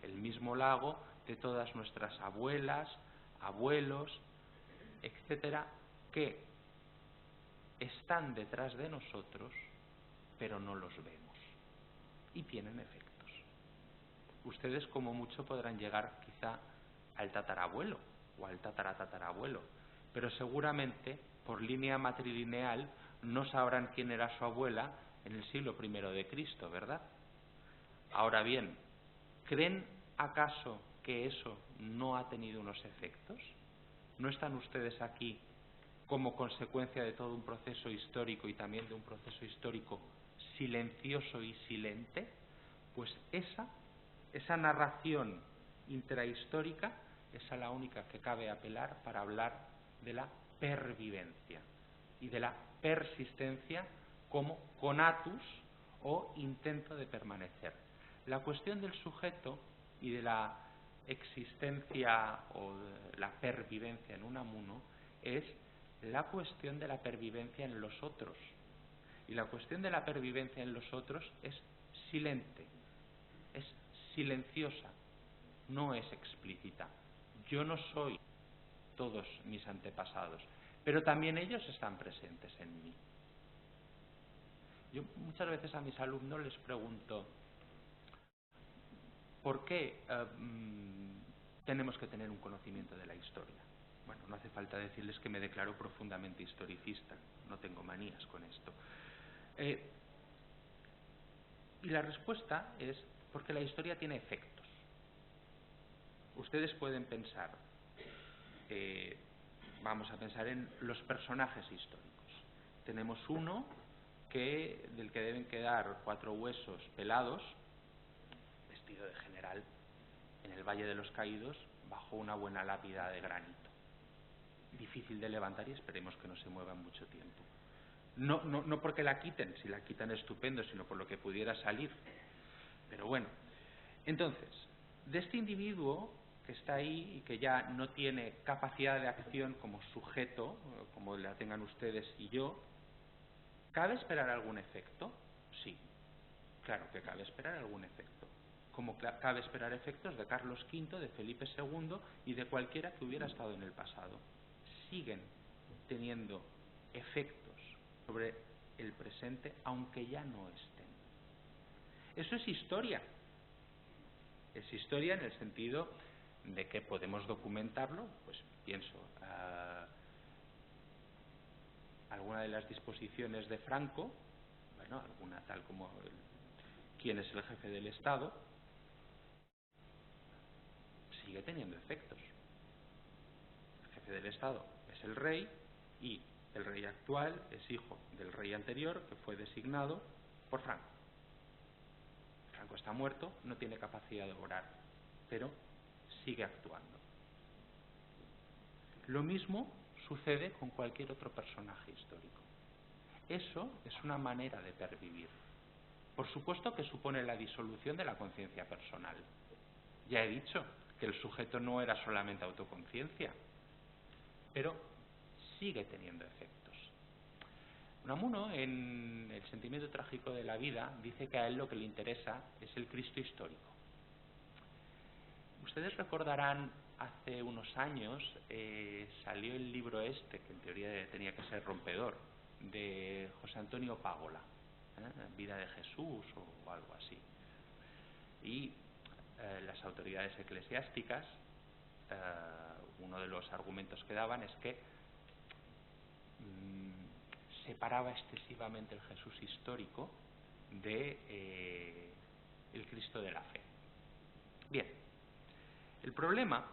El mismo lago de todas nuestras abuelas, abuelos, etcétera, que están detrás de nosotros, pero no los vemos y tienen efectos. Ustedes como mucho podrán llegar quizá al tatarabuelo o al tataratatarabuelo, pero seguramente por línea matrilineal no sabrán quién era su abuela en el siglo I de Cristo, ¿verdad? Ahora bien, ¿creen acaso que eso no ha tenido unos efectos? ¿No están ustedes aquí como consecuencia de todo un proceso histórico y también de un proceso histórico silencioso y silente? Pues esa narración intrahistórica es a la única que cabe apelar para hablar de la pervivencia y de la persistencia como conatus o intento de permanecer. La cuestión del sujeto y de la existencia o de la pervivencia en Unamuno es la cuestión de la pervivencia en los otros. Y la cuestión de la pervivencia en los otros es silente, es silenciosa, no es explícita. Yo no soy todos mis antepasados, pero también ellos están presentes en mí. Yo muchas veces a mis alumnos les pregunto, ¿por qué tenemos que tener un conocimiento de la historia? Bueno, no hace falta decirles que me declaro profundamente historicista, no tengo manías con esto. Y la respuesta es porque la historia tiene efectos. Ustedes pueden pensar, vamos a pensar en los personajes históricos. Tenemos uno del que deben quedar 4 huesos pelados, vestido de general, en el Valle de los Caídos, bajo una buena lápida de granito. Difícil de levantar y esperemos que no se mueva en mucho tiempo. No porque la quiten, si la quitan estupendo, sino por lo que pudiera salir. Pero bueno, entonces, de este individuo que está ahí y que ya no tiene capacidad de acción como sujeto, como la tengan ustedes y yo, ¿cabe esperar algún efecto? Sí, claro que cabe esperar algún efecto. Como cabe esperar efectos de Carlos V, de Felipe II y de cualquiera que hubiera estado en el pasado. Siguen teniendo efectos sobre el presente, aunque ya no estén. Eso es historia. Es historia en el sentido de que podemos documentarlo, pues pienso, alguna de las disposiciones de Franco, bueno, alguna tal como quién es el jefe del Estado, sigue teniendo efectos. El jefe del Estado es el rey y el rey actual es hijo del rey anterior que fue designado por Franco. Franco está muerto, no tiene capacidad de obrar, pero sigue actuando. Lo mismo sucede con cualquier otro personaje histórico. Eso es una manera de pervivir. Por supuesto que supone la disolución de la conciencia personal. Ya he dicho que el sujeto no era solamente autoconciencia, pero sigue teniendo efectos. Unamuno, en El sentimiento trágico de la vida, dice que a él lo que le interesa es el Cristo histórico. Ustedes recordarán, hace unos años salió el libro este, que en teoría tenía que ser rompedor, de José Antonio Págola, Vida de Jesús o algo así. Y las autoridades eclesiásticas, uno de los argumentos que daban es que separaba excesivamente el Jesús histórico de el Cristo de la fe. Bien, el problema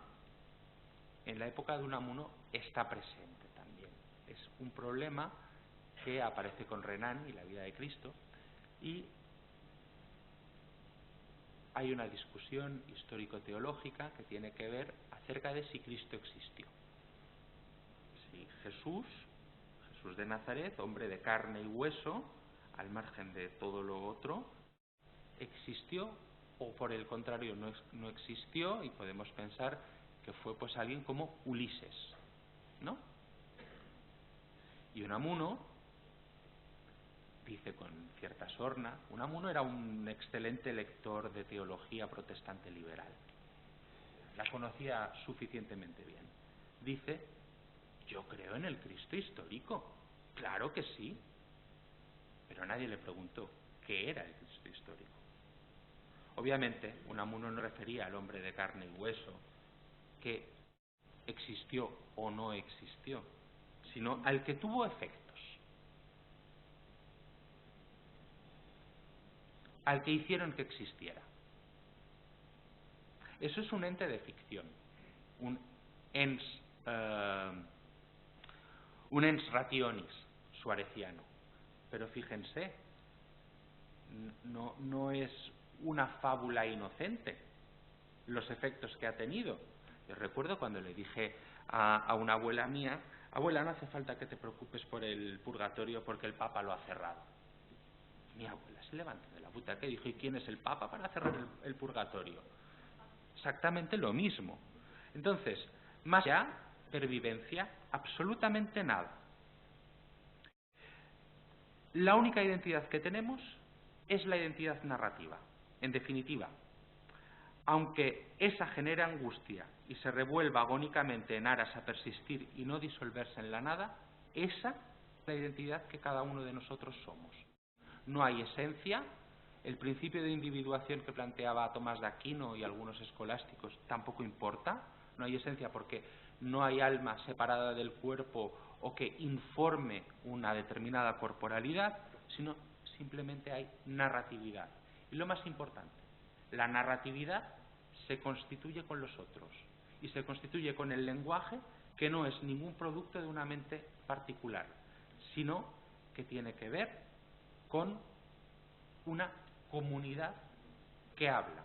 en la época de Unamuno está presente también. Es un problema que aparece con Renan y la vida de Cristo, y hay una discusión histórico-teológica que tiene que ver acerca de si Cristo existió. Si Jesús de Nazaret, hombre de carne y hueso, al margen de todo lo otro, existió, o por el contrario no existió, y podemos pensar que fue pues alguien como Ulises, ¿no? Y Unamuno dice con cierta sorna, Unamuno era un excelente lector de teología protestante liberal, la conocía suficientemente bien. Dice: yo creo en el Cristo histórico, claro que sí, pero nadie le preguntó qué era el Cristo histórico. Obviamente, Unamuno no refería al hombre de carne y hueso que existió o no existió, sino al que tuvo efectos, al que hicieron que existiera. Eso es un ente de ficción, un ens rationis suareciano. Pero fíjense, no es una fábula inocente los efectos que ha tenido. Yo recuerdo cuando le dije a una abuela mía: abuela, no hace falta que te preocupes por el purgatorio porque el Papa lo ha cerrado. Mi abuela se levantó de la butaca y dijo: ¿y quién es el Papa para cerrar el purgatorio? Exactamente lo mismo. Entonces, más allá, pervivencia, absolutamente nada. La única identidad que tenemos es la identidad narrativa. En definitiva, aunque esa genere angustia y se revuelva agónicamente en aras a persistir y no disolverse en la nada, esa es la identidad que cada uno de nosotros somos. No hay esencia. El principio de individuación que planteaba Tomás de Aquino y algunos escolásticos tampoco importa. No hay esencia porque no hay alma separada del cuerpo o que informe una determinada corporalidad, sino simplemente hay narratividad. Y lo más importante, la narratividad se constituye con los otros y se constituye con el lenguaje, que no es ningún producto de una mente particular, sino que tiene que ver con una comunidad que habla.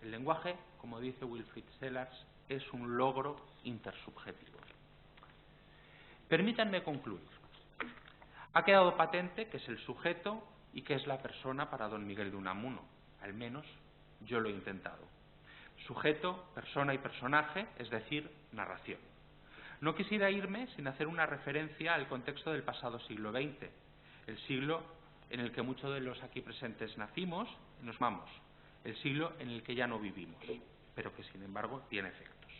El lenguaje, como dice Wilfrid Sellars, es un logro intersubjetivo. Permítanme concluir. Ha quedado patente que es el sujeto y que es la persona para don Miguel de Unamuno. Al menos yo lo he intentado. Sujeto, persona y personaje, es decir, narración. No quisiera irme sin hacer una referencia al contexto del pasado siglo XX, el siglo en el que muchos de los aquí presentes nacimos y nos vamos, el siglo en el que ya no vivimos, pero que sin embargo tiene efectos.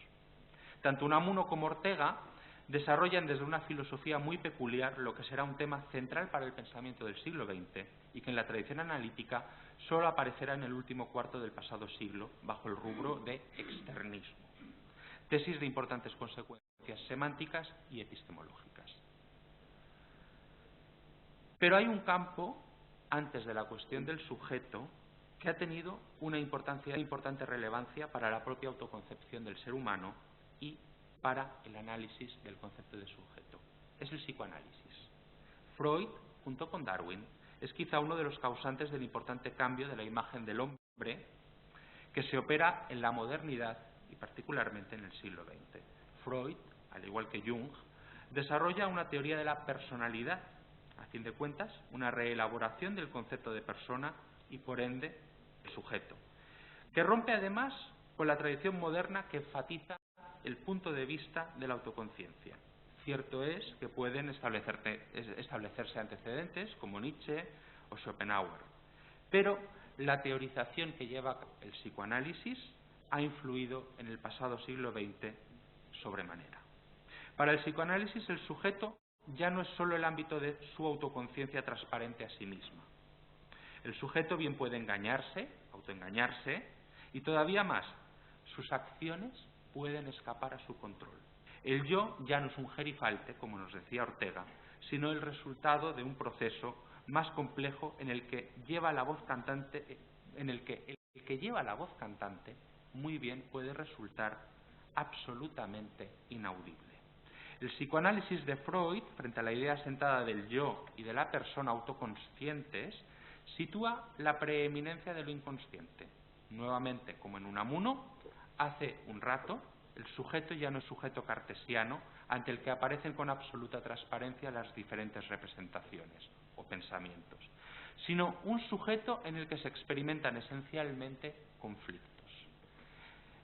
Tanto Unamuno como Ortega desarrollan desde una filosofía muy peculiar lo que será un tema central para el pensamiento del siglo XX y que en la tradición analítica solo aparecerá en el último cuarto del pasado siglo bajo el rubro de externismo. Tesis de importantes consecuencias semánticas y epistemológicas. Pero hay un campo, antes de la cuestión del sujeto, que ha tenido una importante relevancia para la propia autoconcepción del ser humano y para el análisis del concepto de sujeto. Es el psicoanálisis. Freud, junto con Darwin, es quizá uno de los causantes del importante cambio de la imagen del hombre que se opera en la modernidad y particularmente en el siglo XX. Freud, al igual que Jung, desarrolla una teoría de la personalidad, a fin de cuentas, una reelaboración del concepto de persona y, por ende, el sujeto, que rompe además con la tradición moderna que enfatiza el punto de vista de la autoconciencia. Cierto es que pueden establecerse antecedentes como Nietzsche o Schopenhauer, pero la teorización que lleva el psicoanálisis ha influido en el pasado siglo XX sobremanera. Para el psicoanálisis, el sujeto ya no es solo el ámbito de su autoconciencia transparente a sí misma. El sujeto bien puede engañarse, autoengañarse, y todavía más, sus acciones pueden escapar a su control. El yo ya no es un gerifalte, como nos decía Ortega, sino el resultado de un proceso más complejo en el que lleva la voz cantante en el que el que lleva la voz cantante muy bien puede resultar absolutamente inaudible. El psicoanálisis de Freud, frente a la idea asentada del yo y de la persona autoconscientes, sitúa la preeminencia de lo inconsciente. Nuevamente, como en Unamuno, hace un rato, el sujeto ya no es sujeto cartesiano ante el que aparecen con absoluta transparencia las diferentes representaciones o pensamientos, sino un sujeto en el que se experimentan esencialmente conflictos.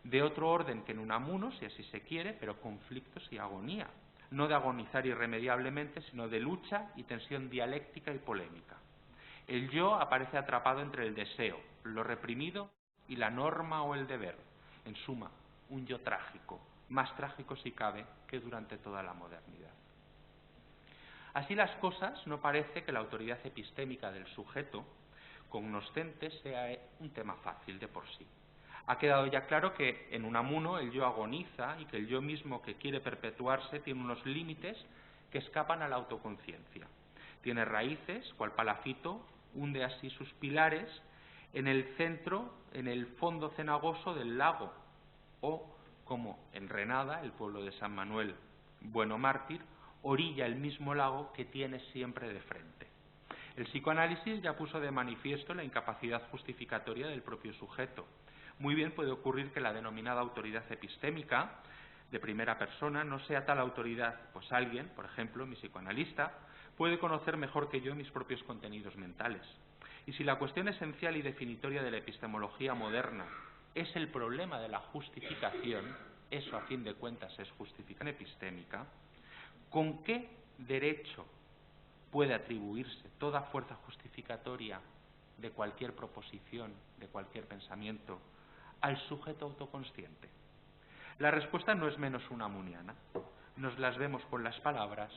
De otro orden que en Unamuno, si así se quiere, pero conflictos y agonía, no de agonizar irremediablemente, sino de lucha y tensión dialéctica y polémica. El yo aparece atrapado entre el deseo, lo reprimido y la norma o el deber. En suma, un yo trágico, más trágico si cabe que durante toda la modernidad. Así las cosas, no parece que la autoridad epistémica del sujeto cognoscente sea un tema fácil de por sí. Ha quedado ya claro que en Unamuno el yo agoniza y que el yo mismo que quiere perpetuarse tiene unos límites que escapan a la autoconciencia. Tiene raíces, cual palafito, hunde así sus pilares en el centro, en el fondo cenagoso del lago, o, como en Renada, el pueblo de San Manuel, bueno mártir, orilla el mismo lago que tiene siempre de frente. El psicoanálisis ya puso de manifiesto la incapacidad justificatoria del propio sujeto. Muy bien puede ocurrir que la denominada autoridad epistémica de primera persona no sea tal autoridad, pues alguien, por ejemplo, mi psicoanalista, puede conocer mejor que yo mis propios contenidos mentales. Y si la cuestión esencial y definitoria de la epistemología moderna es el problema de la justificación, eso a fin de cuentas es justificación epistémica, ¿con qué derecho puede atribuirse toda fuerza justificatoria de cualquier proposición, de cualquier pensamiento, al sujeto autoconsciente? La respuesta no es menos unamuniana. Nos las vemos con las palabras,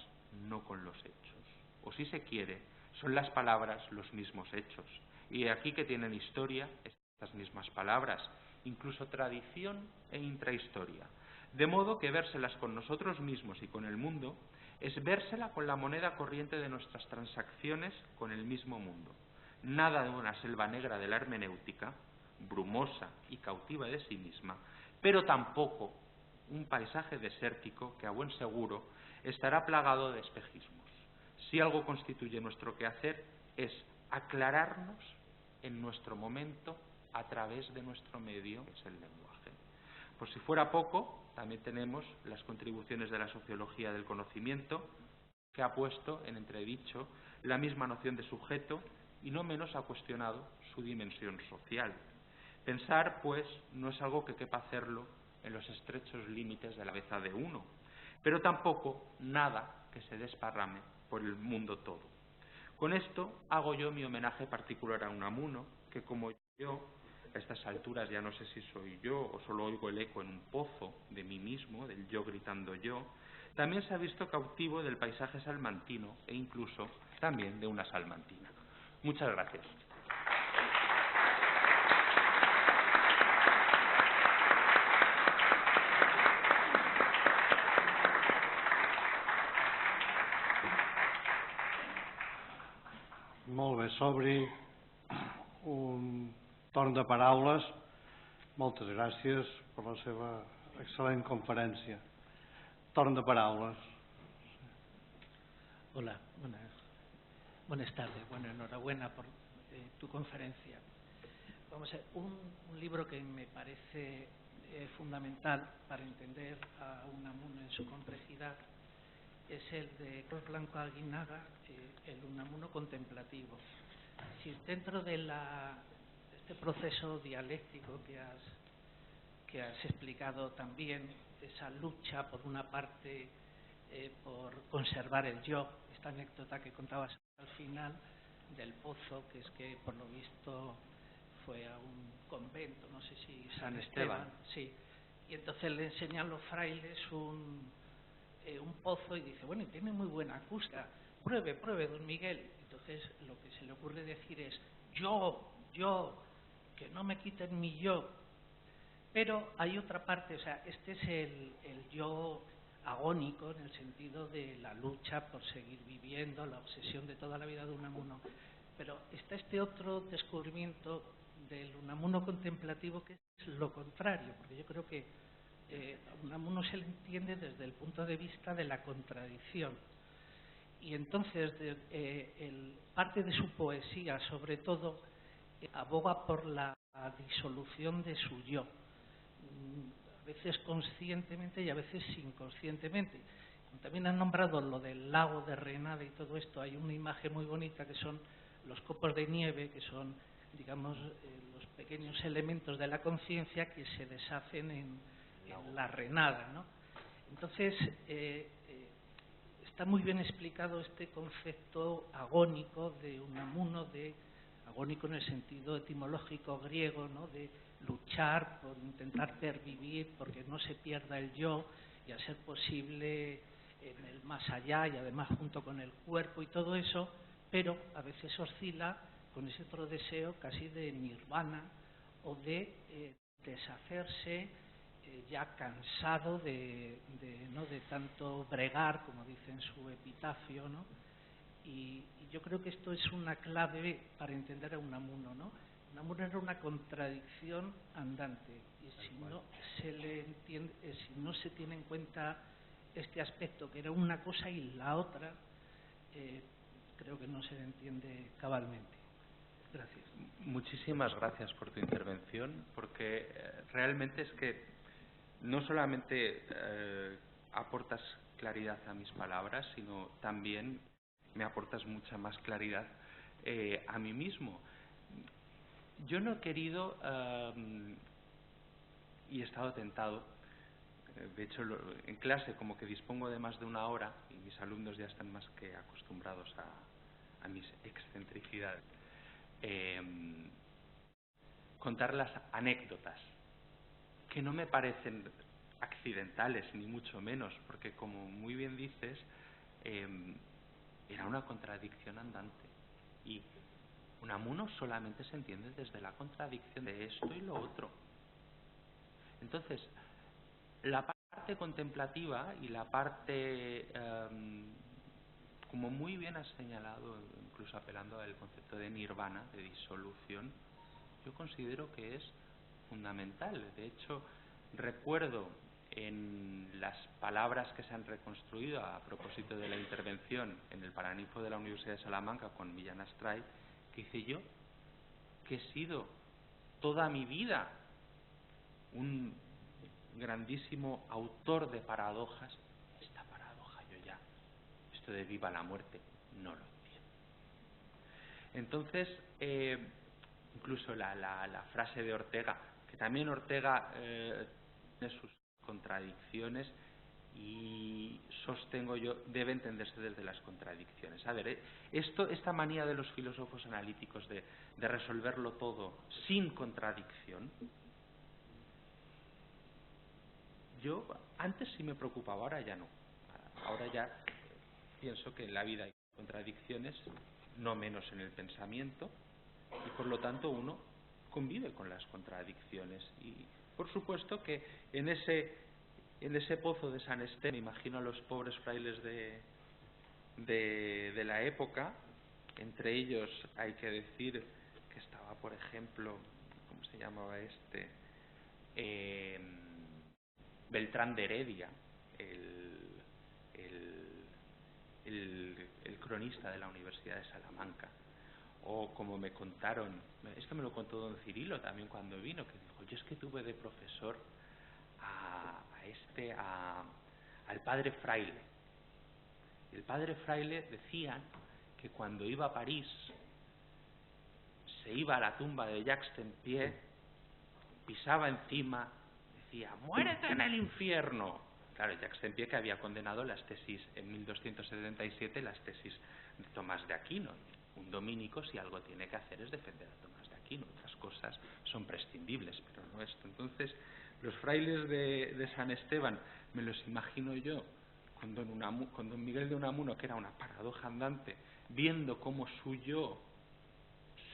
no con los hechos. O si se quiere, son las palabras los mismos hechos. Y aquí que tienen historia estas mismas palabras, incluso tradición e intrahistoria. De modo que vérselas con nosotros mismos y con el mundo es vérsela con la moneda corriente de nuestras transacciones con el mismo mundo. Nada de una selva negra de la hermenéutica, brumosa y cautiva de sí misma, pero tampoco un paisaje desértico que a buen seguro estará plagado de espejismos. Si algo constituye nuestro quehacer es aclararnos en nuestro momento a través de nuestro medio, que es el lenguaje. Por si fuera poco, también tenemos las contribuciones de la sociología del conocimiento, que ha puesto en entredicho la misma noción de sujeto y no menos ha cuestionado su dimensión social. Pensar, pues, no es algo que quepa hacerlo en los estrechos límites de la cabeza de uno, pero tampoco nada que se desparrame por el mundo todo. Con esto hago yo mi homenaje particular a Unamuno, que como yo, a estas alturas ya no sé si soy yo o solo oigo el eco en un pozo de mí mismo, del yo gritando yo, también se ha visto cautivo del paisaje salmantino e incluso también de una salmantina. Muchas gracias. Molt bé, s'obri un torn de paraules. Moltes gràcies per la seva excel·lent conferència. Torn de paraules. Hola, buenas tardes. Bueno, enhorabuena por tu conferencia. Vamos a ver, un libro que me parece fundamental para entender a Unamuno en su complejidad es el de Carlos Blanco Aguinaga, el Unamuno contemplativo. Si dentro de este proceso dialéctico que has explicado también, esa lucha por una parte por conservar el yo, esta anécdota que contabas al final del pozo, que es que por lo visto fue a un convento, no sé si San Esteban, sí, y entonces le enseñan los frailes un pozo y dice, bueno, y tiene muy buena acústica, pruebe, don Miguel. Entonces lo que se le ocurre decir es, yo, que no me quiten mi yo. Pero hay otra parte, o sea, este es el yo agónico en el sentido de la lucha por seguir viviendo, la obsesión de toda la vida de Unamuno. Pero está este otro descubrimiento del Unamuno contemplativo, que es lo contrario, porque yo creo que Unamuno se le entiende desde el punto de vista de la contradicción. Y entonces parte de su poesía, sobre todo, aboga por la disolución de su yo, a veces conscientemente y a veces inconscientemente. También han nombrado lo del lago de Renade y todo esto. Hay una imagen muy bonita que son los copos de nieve, que son, digamos, los pequeños elementos de la conciencia que se deshacen en la renada, ¿no? Entonces, está muy bien explicado este concepto agónico de Unamuno, agónico en el sentido etimológico griego, ¿no? De luchar por intentar pervivir, porque no se pierda el yo, y a ser posible en el más allá, y además junto con el cuerpo y todo eso, pero a veces oscila con ese otro deseo casi de nirvana o de deshacerse, ya cansado de tanto bregar, como dice en su epitafio, ¿no? Y yo creo que esto es una clave para entender a Unamuno, ¿no? Unamuno era una contradicción andante, y si no se le entiende, si no se tiene en cuenta este aspecto, que era una cosa y la otra, creo que no se le entiende cabalmente. Gracias. Muchísimas gracias por tu intervención, porque realmente es que no solamente aportas claridad a mis palabras, sino también me aportas mucha más claridad a mí mismo. Yo no he querido, y he estado tentado, de hecho en clase como que dispongo de más de una hora y mis alumnos ya están más que acostumbrados a mis excentricidades, contar las anécdotas, que no me parecen accidentales, ni mucho menos, porque como muy bien dices, era una contradicción andante. Y Unamuno solamente se entiende desde la contradicción de esto y lo otro. Entonces, la parte contemplativa y la parte, como muy bien has señalado, incluso apelando al concepto de nirvana, de disolución, yo considero que es fundamental. De hecho, recuerdo en las palabras que se han reconstruido a propósito de la intervención en el Paraninfo de la Universidad de Salamanca con Millán Astray, que hice yo, que he sido toda mi vida un grandísimo autor de paradojas. Esta paradoja yo ya, esto de viva la muerte, no lo entiendo. Entonces, incluso la frase de Ortega, que también Ortega tiene sus contradicciones y sostengo yo, debe entenderse desde las contradicciones. A ver, esta manía de los filósofos analíticos de resolverlo todo sin contradicción, yo antes sí me preocupaba, ahora ya no. Ahora ya pienso que en la vida hay contradicciones, no menos en el pensamiento, y por lo tanto uno convive con las contradicciones. Y por supuesto que en ese pozo de San Esteban, me imagino a los pobres frailes de la época, entre ellos hay que decir que estaba, por ejemplo, ¿cómo se llamaba este? Beltrán de Heredia, el cronista de la Universidad de Salamanca. O como me contaron, es que me lo contó don Cirilo también cuando vino, que dijo, yo es que tuve de profesor al padre Fraile. El padre Fraile decía que cuando iba a París se iba a la tumba de Jacques Tempier, pisaba encima, decía, ¡muérete en el infierno! Claro, Jacques Tempier, que había condenado las tesis en 1277, las tesis de Tomás de Aquino. Un dominico, si algo tiene que hacer, es defender a Tomás de Aquino. Otras cosas son prescindibles, pero no esto. Entonces, los frailes de San Esteban, me los imagino yo, con don Miguel de Unamuno, que era una paradoja andante, viendo cómo su yo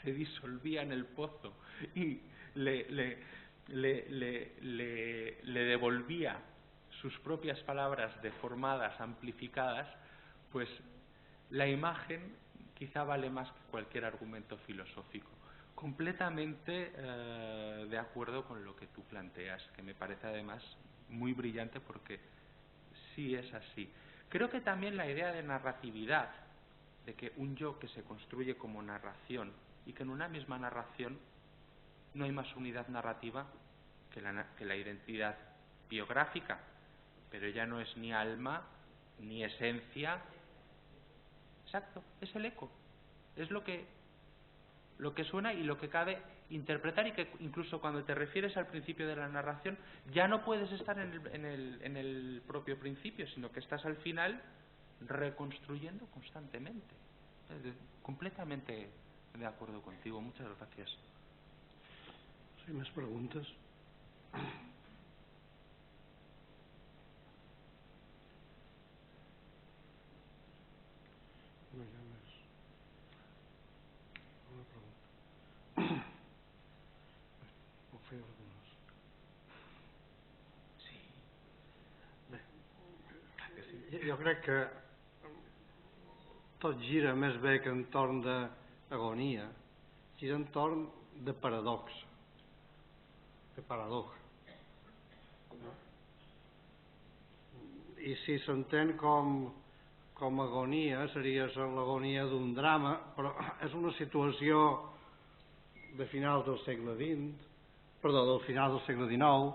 se disolvía en el pozo y le devolvía sus propias palabras deformadas, amplificadas, pues la imagen quizá vale más que cualquier argumento filosófico. Completamente de acuerdo con lo que tú planteas, que me parece además muy brillante porque sí es así. Creo que también la idea de narratividad, de que un yo que se construye como narración y que en una misma narración no hay más unidad narrativa que la identidad biográfica, pero ya no es ni alma ni esencia. Exacto, es el eco, es lo que suena y lo que cabe interpretar, y que incluso cuando te refieres al principio de la narración ya no puedes estar en el propio principio, sino que estás al final reconstruyendo constantemente. Completamente de acuerdo contigo, muchas gracias. Sí, més preguntes? No hi ha més. Una pregunta. Puc fer algunes? Sí. Bé, jo crec que tot gira més bé que entorn d'agonia, gira entorn de paradoxa, de paradoja. I si s'entén com agonia, seria l'agonia d'un drama, però és una situació de finals del segle XX, perdó, del final del segle XIX,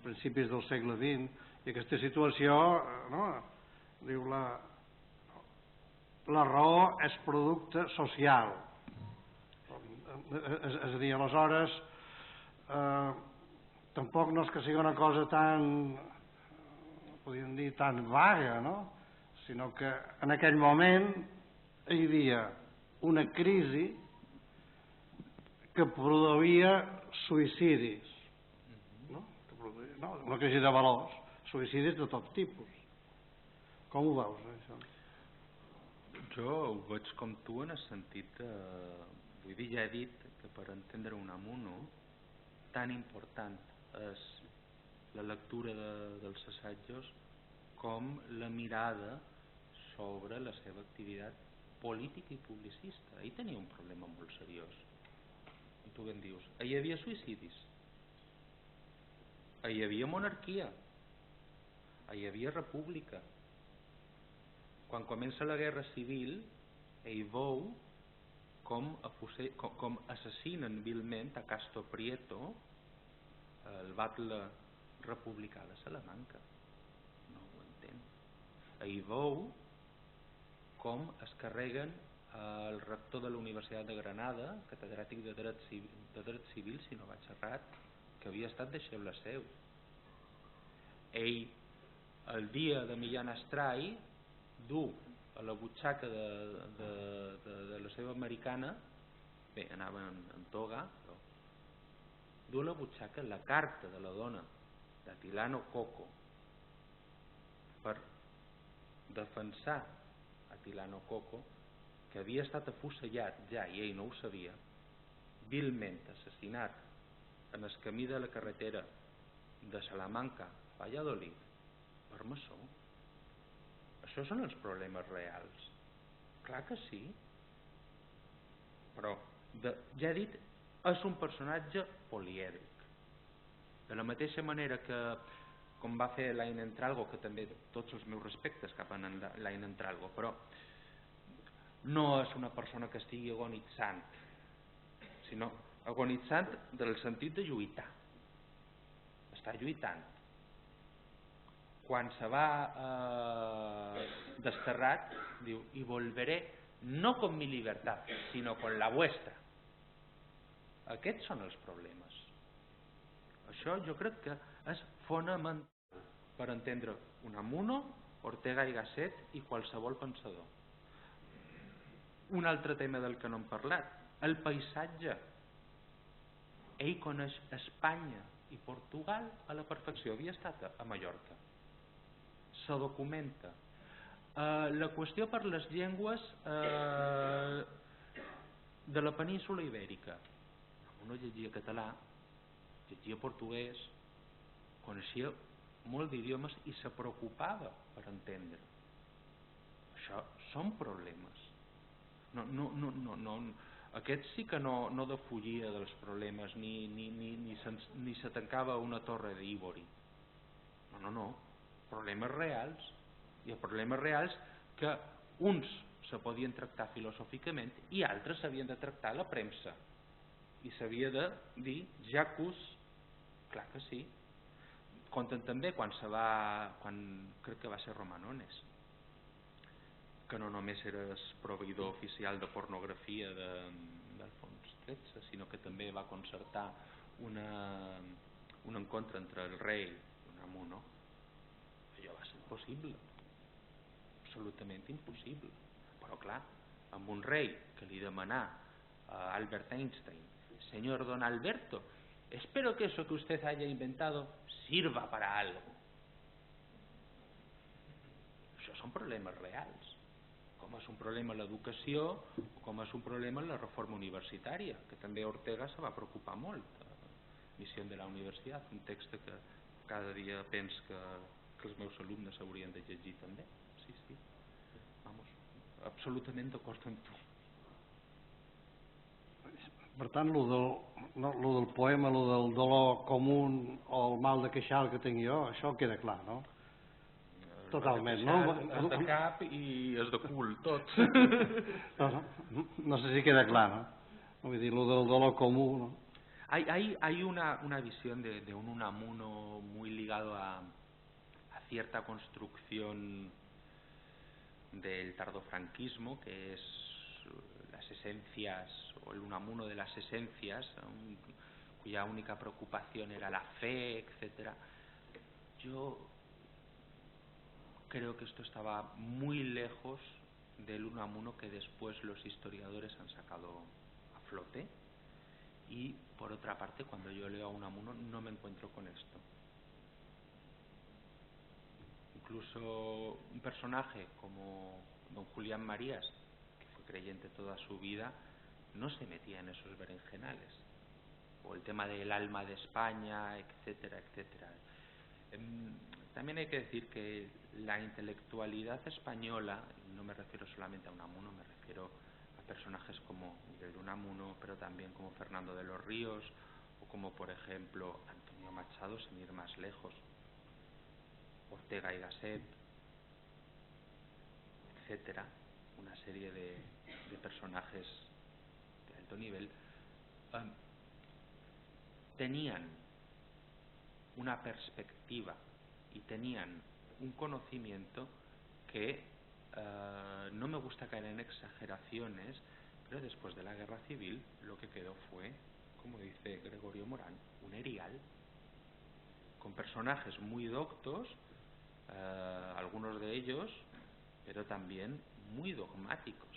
principis del segle XX, i aquesta situació, no, diu la raó és producte social. És a dir, aleshores, tampoc no és que sigui una cosa tan, podríem dir, tan vaga, no? Sinó que en aquell moment hi havia una crisi que produïa suïcidis, no? Una crisi de valors, suïcidis de tot tipus. Com ho veus, això? Jo ho veig com tu en el sentit vull dir, ja he dit que per entendre Unamuno tan important és la lectura dels assajos com la mirada sobre la seva activitat política i publicista. Ahir tenia un problema molt seriós. I tu ben dius, ahir hi havia suïcidis, ahir hi havia monarquia, ahir hi havia república. Quan comença la guerra civil, ell veu com assassinen vilment a Castro Prieto, el batlle republicà de Salamanca. No ho entén. Ahir veu com es carreguen el rector de la Universitat de Granada, catedràtic de dret civil, si no vaig errat, que havia estat deixeble seu. Ell, el dia de Millán Astray, du a la butxaca de la seva americana, bé, anava en toga, però du a la butxaca la carta de la dona d'Atilano Coco per defensar Atilano Coco, que havia estat afusellat ja, i ell no ho sabia, vilment assassinat en el camí de la carretera de Salamanca a Valladolid per maçó. Això són els problemes reals. Clar que sí. Però, ja he dit, és un personatge polièdric. De la mateixa manera que, com va fer l'Ain Entralgo, que també tots els meus respectes cap a l'Ain Entralgo, però no és una persona que estigui agonitzant, sinó agonitzant del sentit de lluitar. Està lluitant. Quan se va desterrat, diu, y volveré no con mi libertad, sino con la vuestra. Aquests són els problemes. Això jo crec que és fonamental per entendre Unamuno, Ortega y Gasset i qualsevol pensador. Un altre tema del que no hem parlat, el paisatge. Ell coneix Espanya i Portugal a la perfecció. Havia estat a Mallorca. Se documenta. La qüestió per les llengües de la península ibèrica. Uno llegia català, llegia portuguès, coneixia molt d'idiomes i se preocupava per entendre. Això són problemes. No, Aquest sí que no defugia dels problemes ni se tancava una torre d'Ívori. No, problemes reals. Hi ha problemes reals que uns se podien tractar filosòficament i altres s'havien de tractar a la premsa i s'havia de dir jacus, clar que sí. Conten també quan crec que va ser Romanones, que no només eres proveïdor oficial de pornografia d'Alfons XIII, sinó que també va concertar un encontre entre el rei i Unamuno. Allò va ser impossible, absolutament impossible. Però clar, amb un rei que li demanà a Albert Einstein: señor don Alberto, espero que eso que usted haya inventado sirva para algo. Això són problemes reals, com és un problema l'educació o com és un problema la reforma universitària, que també Ortega se va preocupar molt. Missió de la universitat, un text que cada dia penso que els meus alumnes haurien de llegir també. Sí, vamos, absolutament d'acord amb tu. Per tant, lo del poema, lo del dolor comú o el mal de queixal que tinc jo, això queda clar, no? Totalment, no? És de cap i és de cul, tot. No sé si queda clar, no? Vull dir, lo del dolor comú, ¿no? Hay una visión de un Unamuno muy ligado a cierta construcción del tardofranquismo, que es las esencias, o el Unamuno de las esencias, cuya única preocupación era la fe, etcétera. Yo creo que esto estaba muy lejos del Unamuno que después los historiadores han sacado a flote. Y por otra parte, cuando yo leo a Unamuno no me encuentro con esto. Incluso un personaje como don Julián Marías, que fue creyente toda su vida, no se metía en esos berenjenales. O el tema del alma de España, etcétera, etcétera. También hay que decir que la intelectualidad española, y no me refiero solamente a Unamuno, me refiero a personajes como Miguel de Unamuno, pero también como Fernando de los Ríos, o como por ejemplo Antonio Machado, sin ir más lejos, Ortega y Gasset, etcétera, una serie de personajes de alto nivel, tenían una perspectiva y tenían un conocimiento que no me gusta caer en exageraciones, pero después de la guerra civil lo que quedó fue, como dice Gregorio Morán, un erial con personajes muy doctos, algunos de ellos, pero también muy dogmáticos.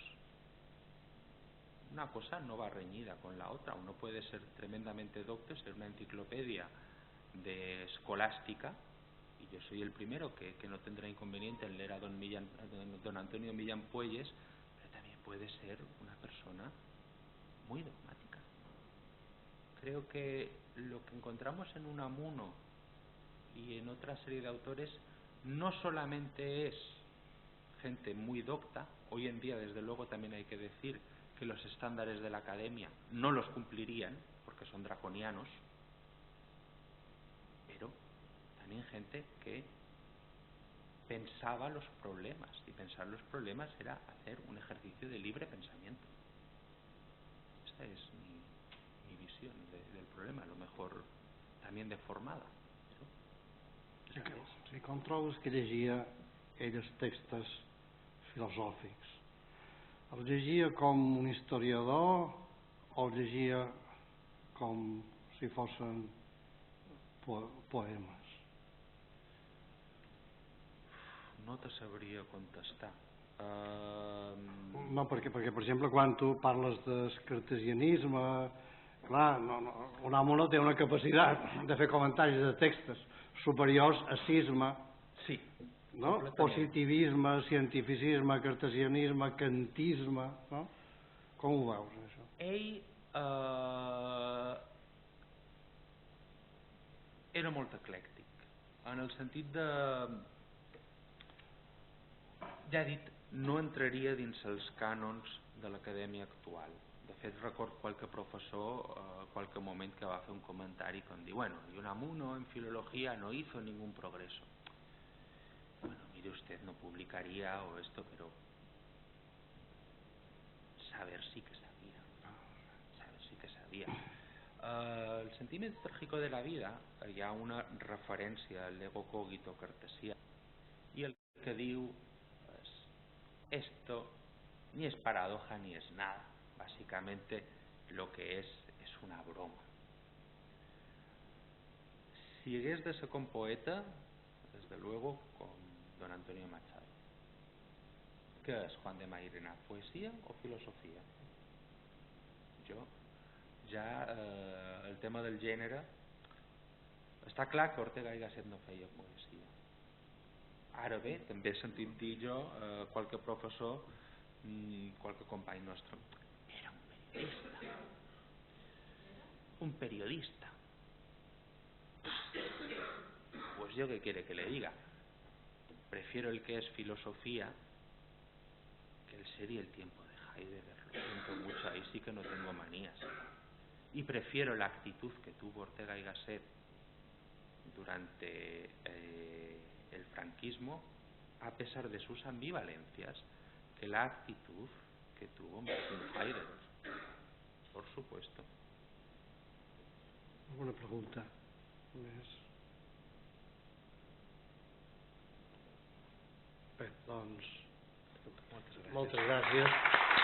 Una cosa no va reñida con la otra. Uno puede ser tremendamente docto, ser una enciclopedia de escolástica, y yo soy el primero que no tendrá inconveniente en leer a don Antonio Millán Puelles, pero también puede ser una persona muy dogmática. Creo que lo que encontramos en Unamuno y en otra serie de autores no solamente es gente muy docta. Hoy en día, desde luego, también hay que decir que los estándares de la academia no los cumplirían porque son draconianos, pero también gente que pensaba los problemas, y pensar los problemas era hacer un ejercicio de libre pensamiento. Esta es mi visión del problema, a lo mejor también deformada. Si com trobes que llegia ell els textos filosòfics, els llegia com un historiador o els llegia com si fossin poemes? No te sabria contestar. No, perquè, per exemple, quan tu parles del cartesianisme, clar, Unamuno té una capacitat de fer comentaris de textos superiors a cisma, sí, no? Positivisme, cientificisme, cartesianisme, kantisme, no? Com ho veus, això? Ell era molt eclèctic, en el sentit de... Ja he dit, no entraria dins els cànons de l'acadèmia actual. De fet, record qualque professor, qualque moment que va fer un comentari com dir, bueno, y Unamuno en filología no hizo ningún progreso. Bueno, mire usted, no publicaría o esto, pero saber sí que sabía. Saber sí que sabia. El sentiment trágico de la vida, hi ha una referència al ego cogito cartesià, y el que diu esto ni es paradoja ni es nada. Básicamente lo que es una broma. Si hagués de ser com poeta, desde luego con don Antonio Machado. ¿Qué es Juan de Mairena? ¿Poesía o filosofía? Jo ja el tema del gènere està clar que Ortega y Gasset no feia poesia. Ara bé, també he sentit dir jo qualque professor, qualque company nostre, era un periodista. Pues yo qué quiere que le diga, prefiero el que es filosofía que el ser y el tiempo de Heidegger. Lo siento mucho, ahí sí que no tengo manías. Y prefiero la actitud que tuvo Ortega y Gasset durante el franquismo, a pesar de sus ambivalencias, que la actitud que tuvo Martin Heidegger, por supuesto. ¿Alguna pregunta més? Bé, doncs, moltes gràcies. Moltes gràcies.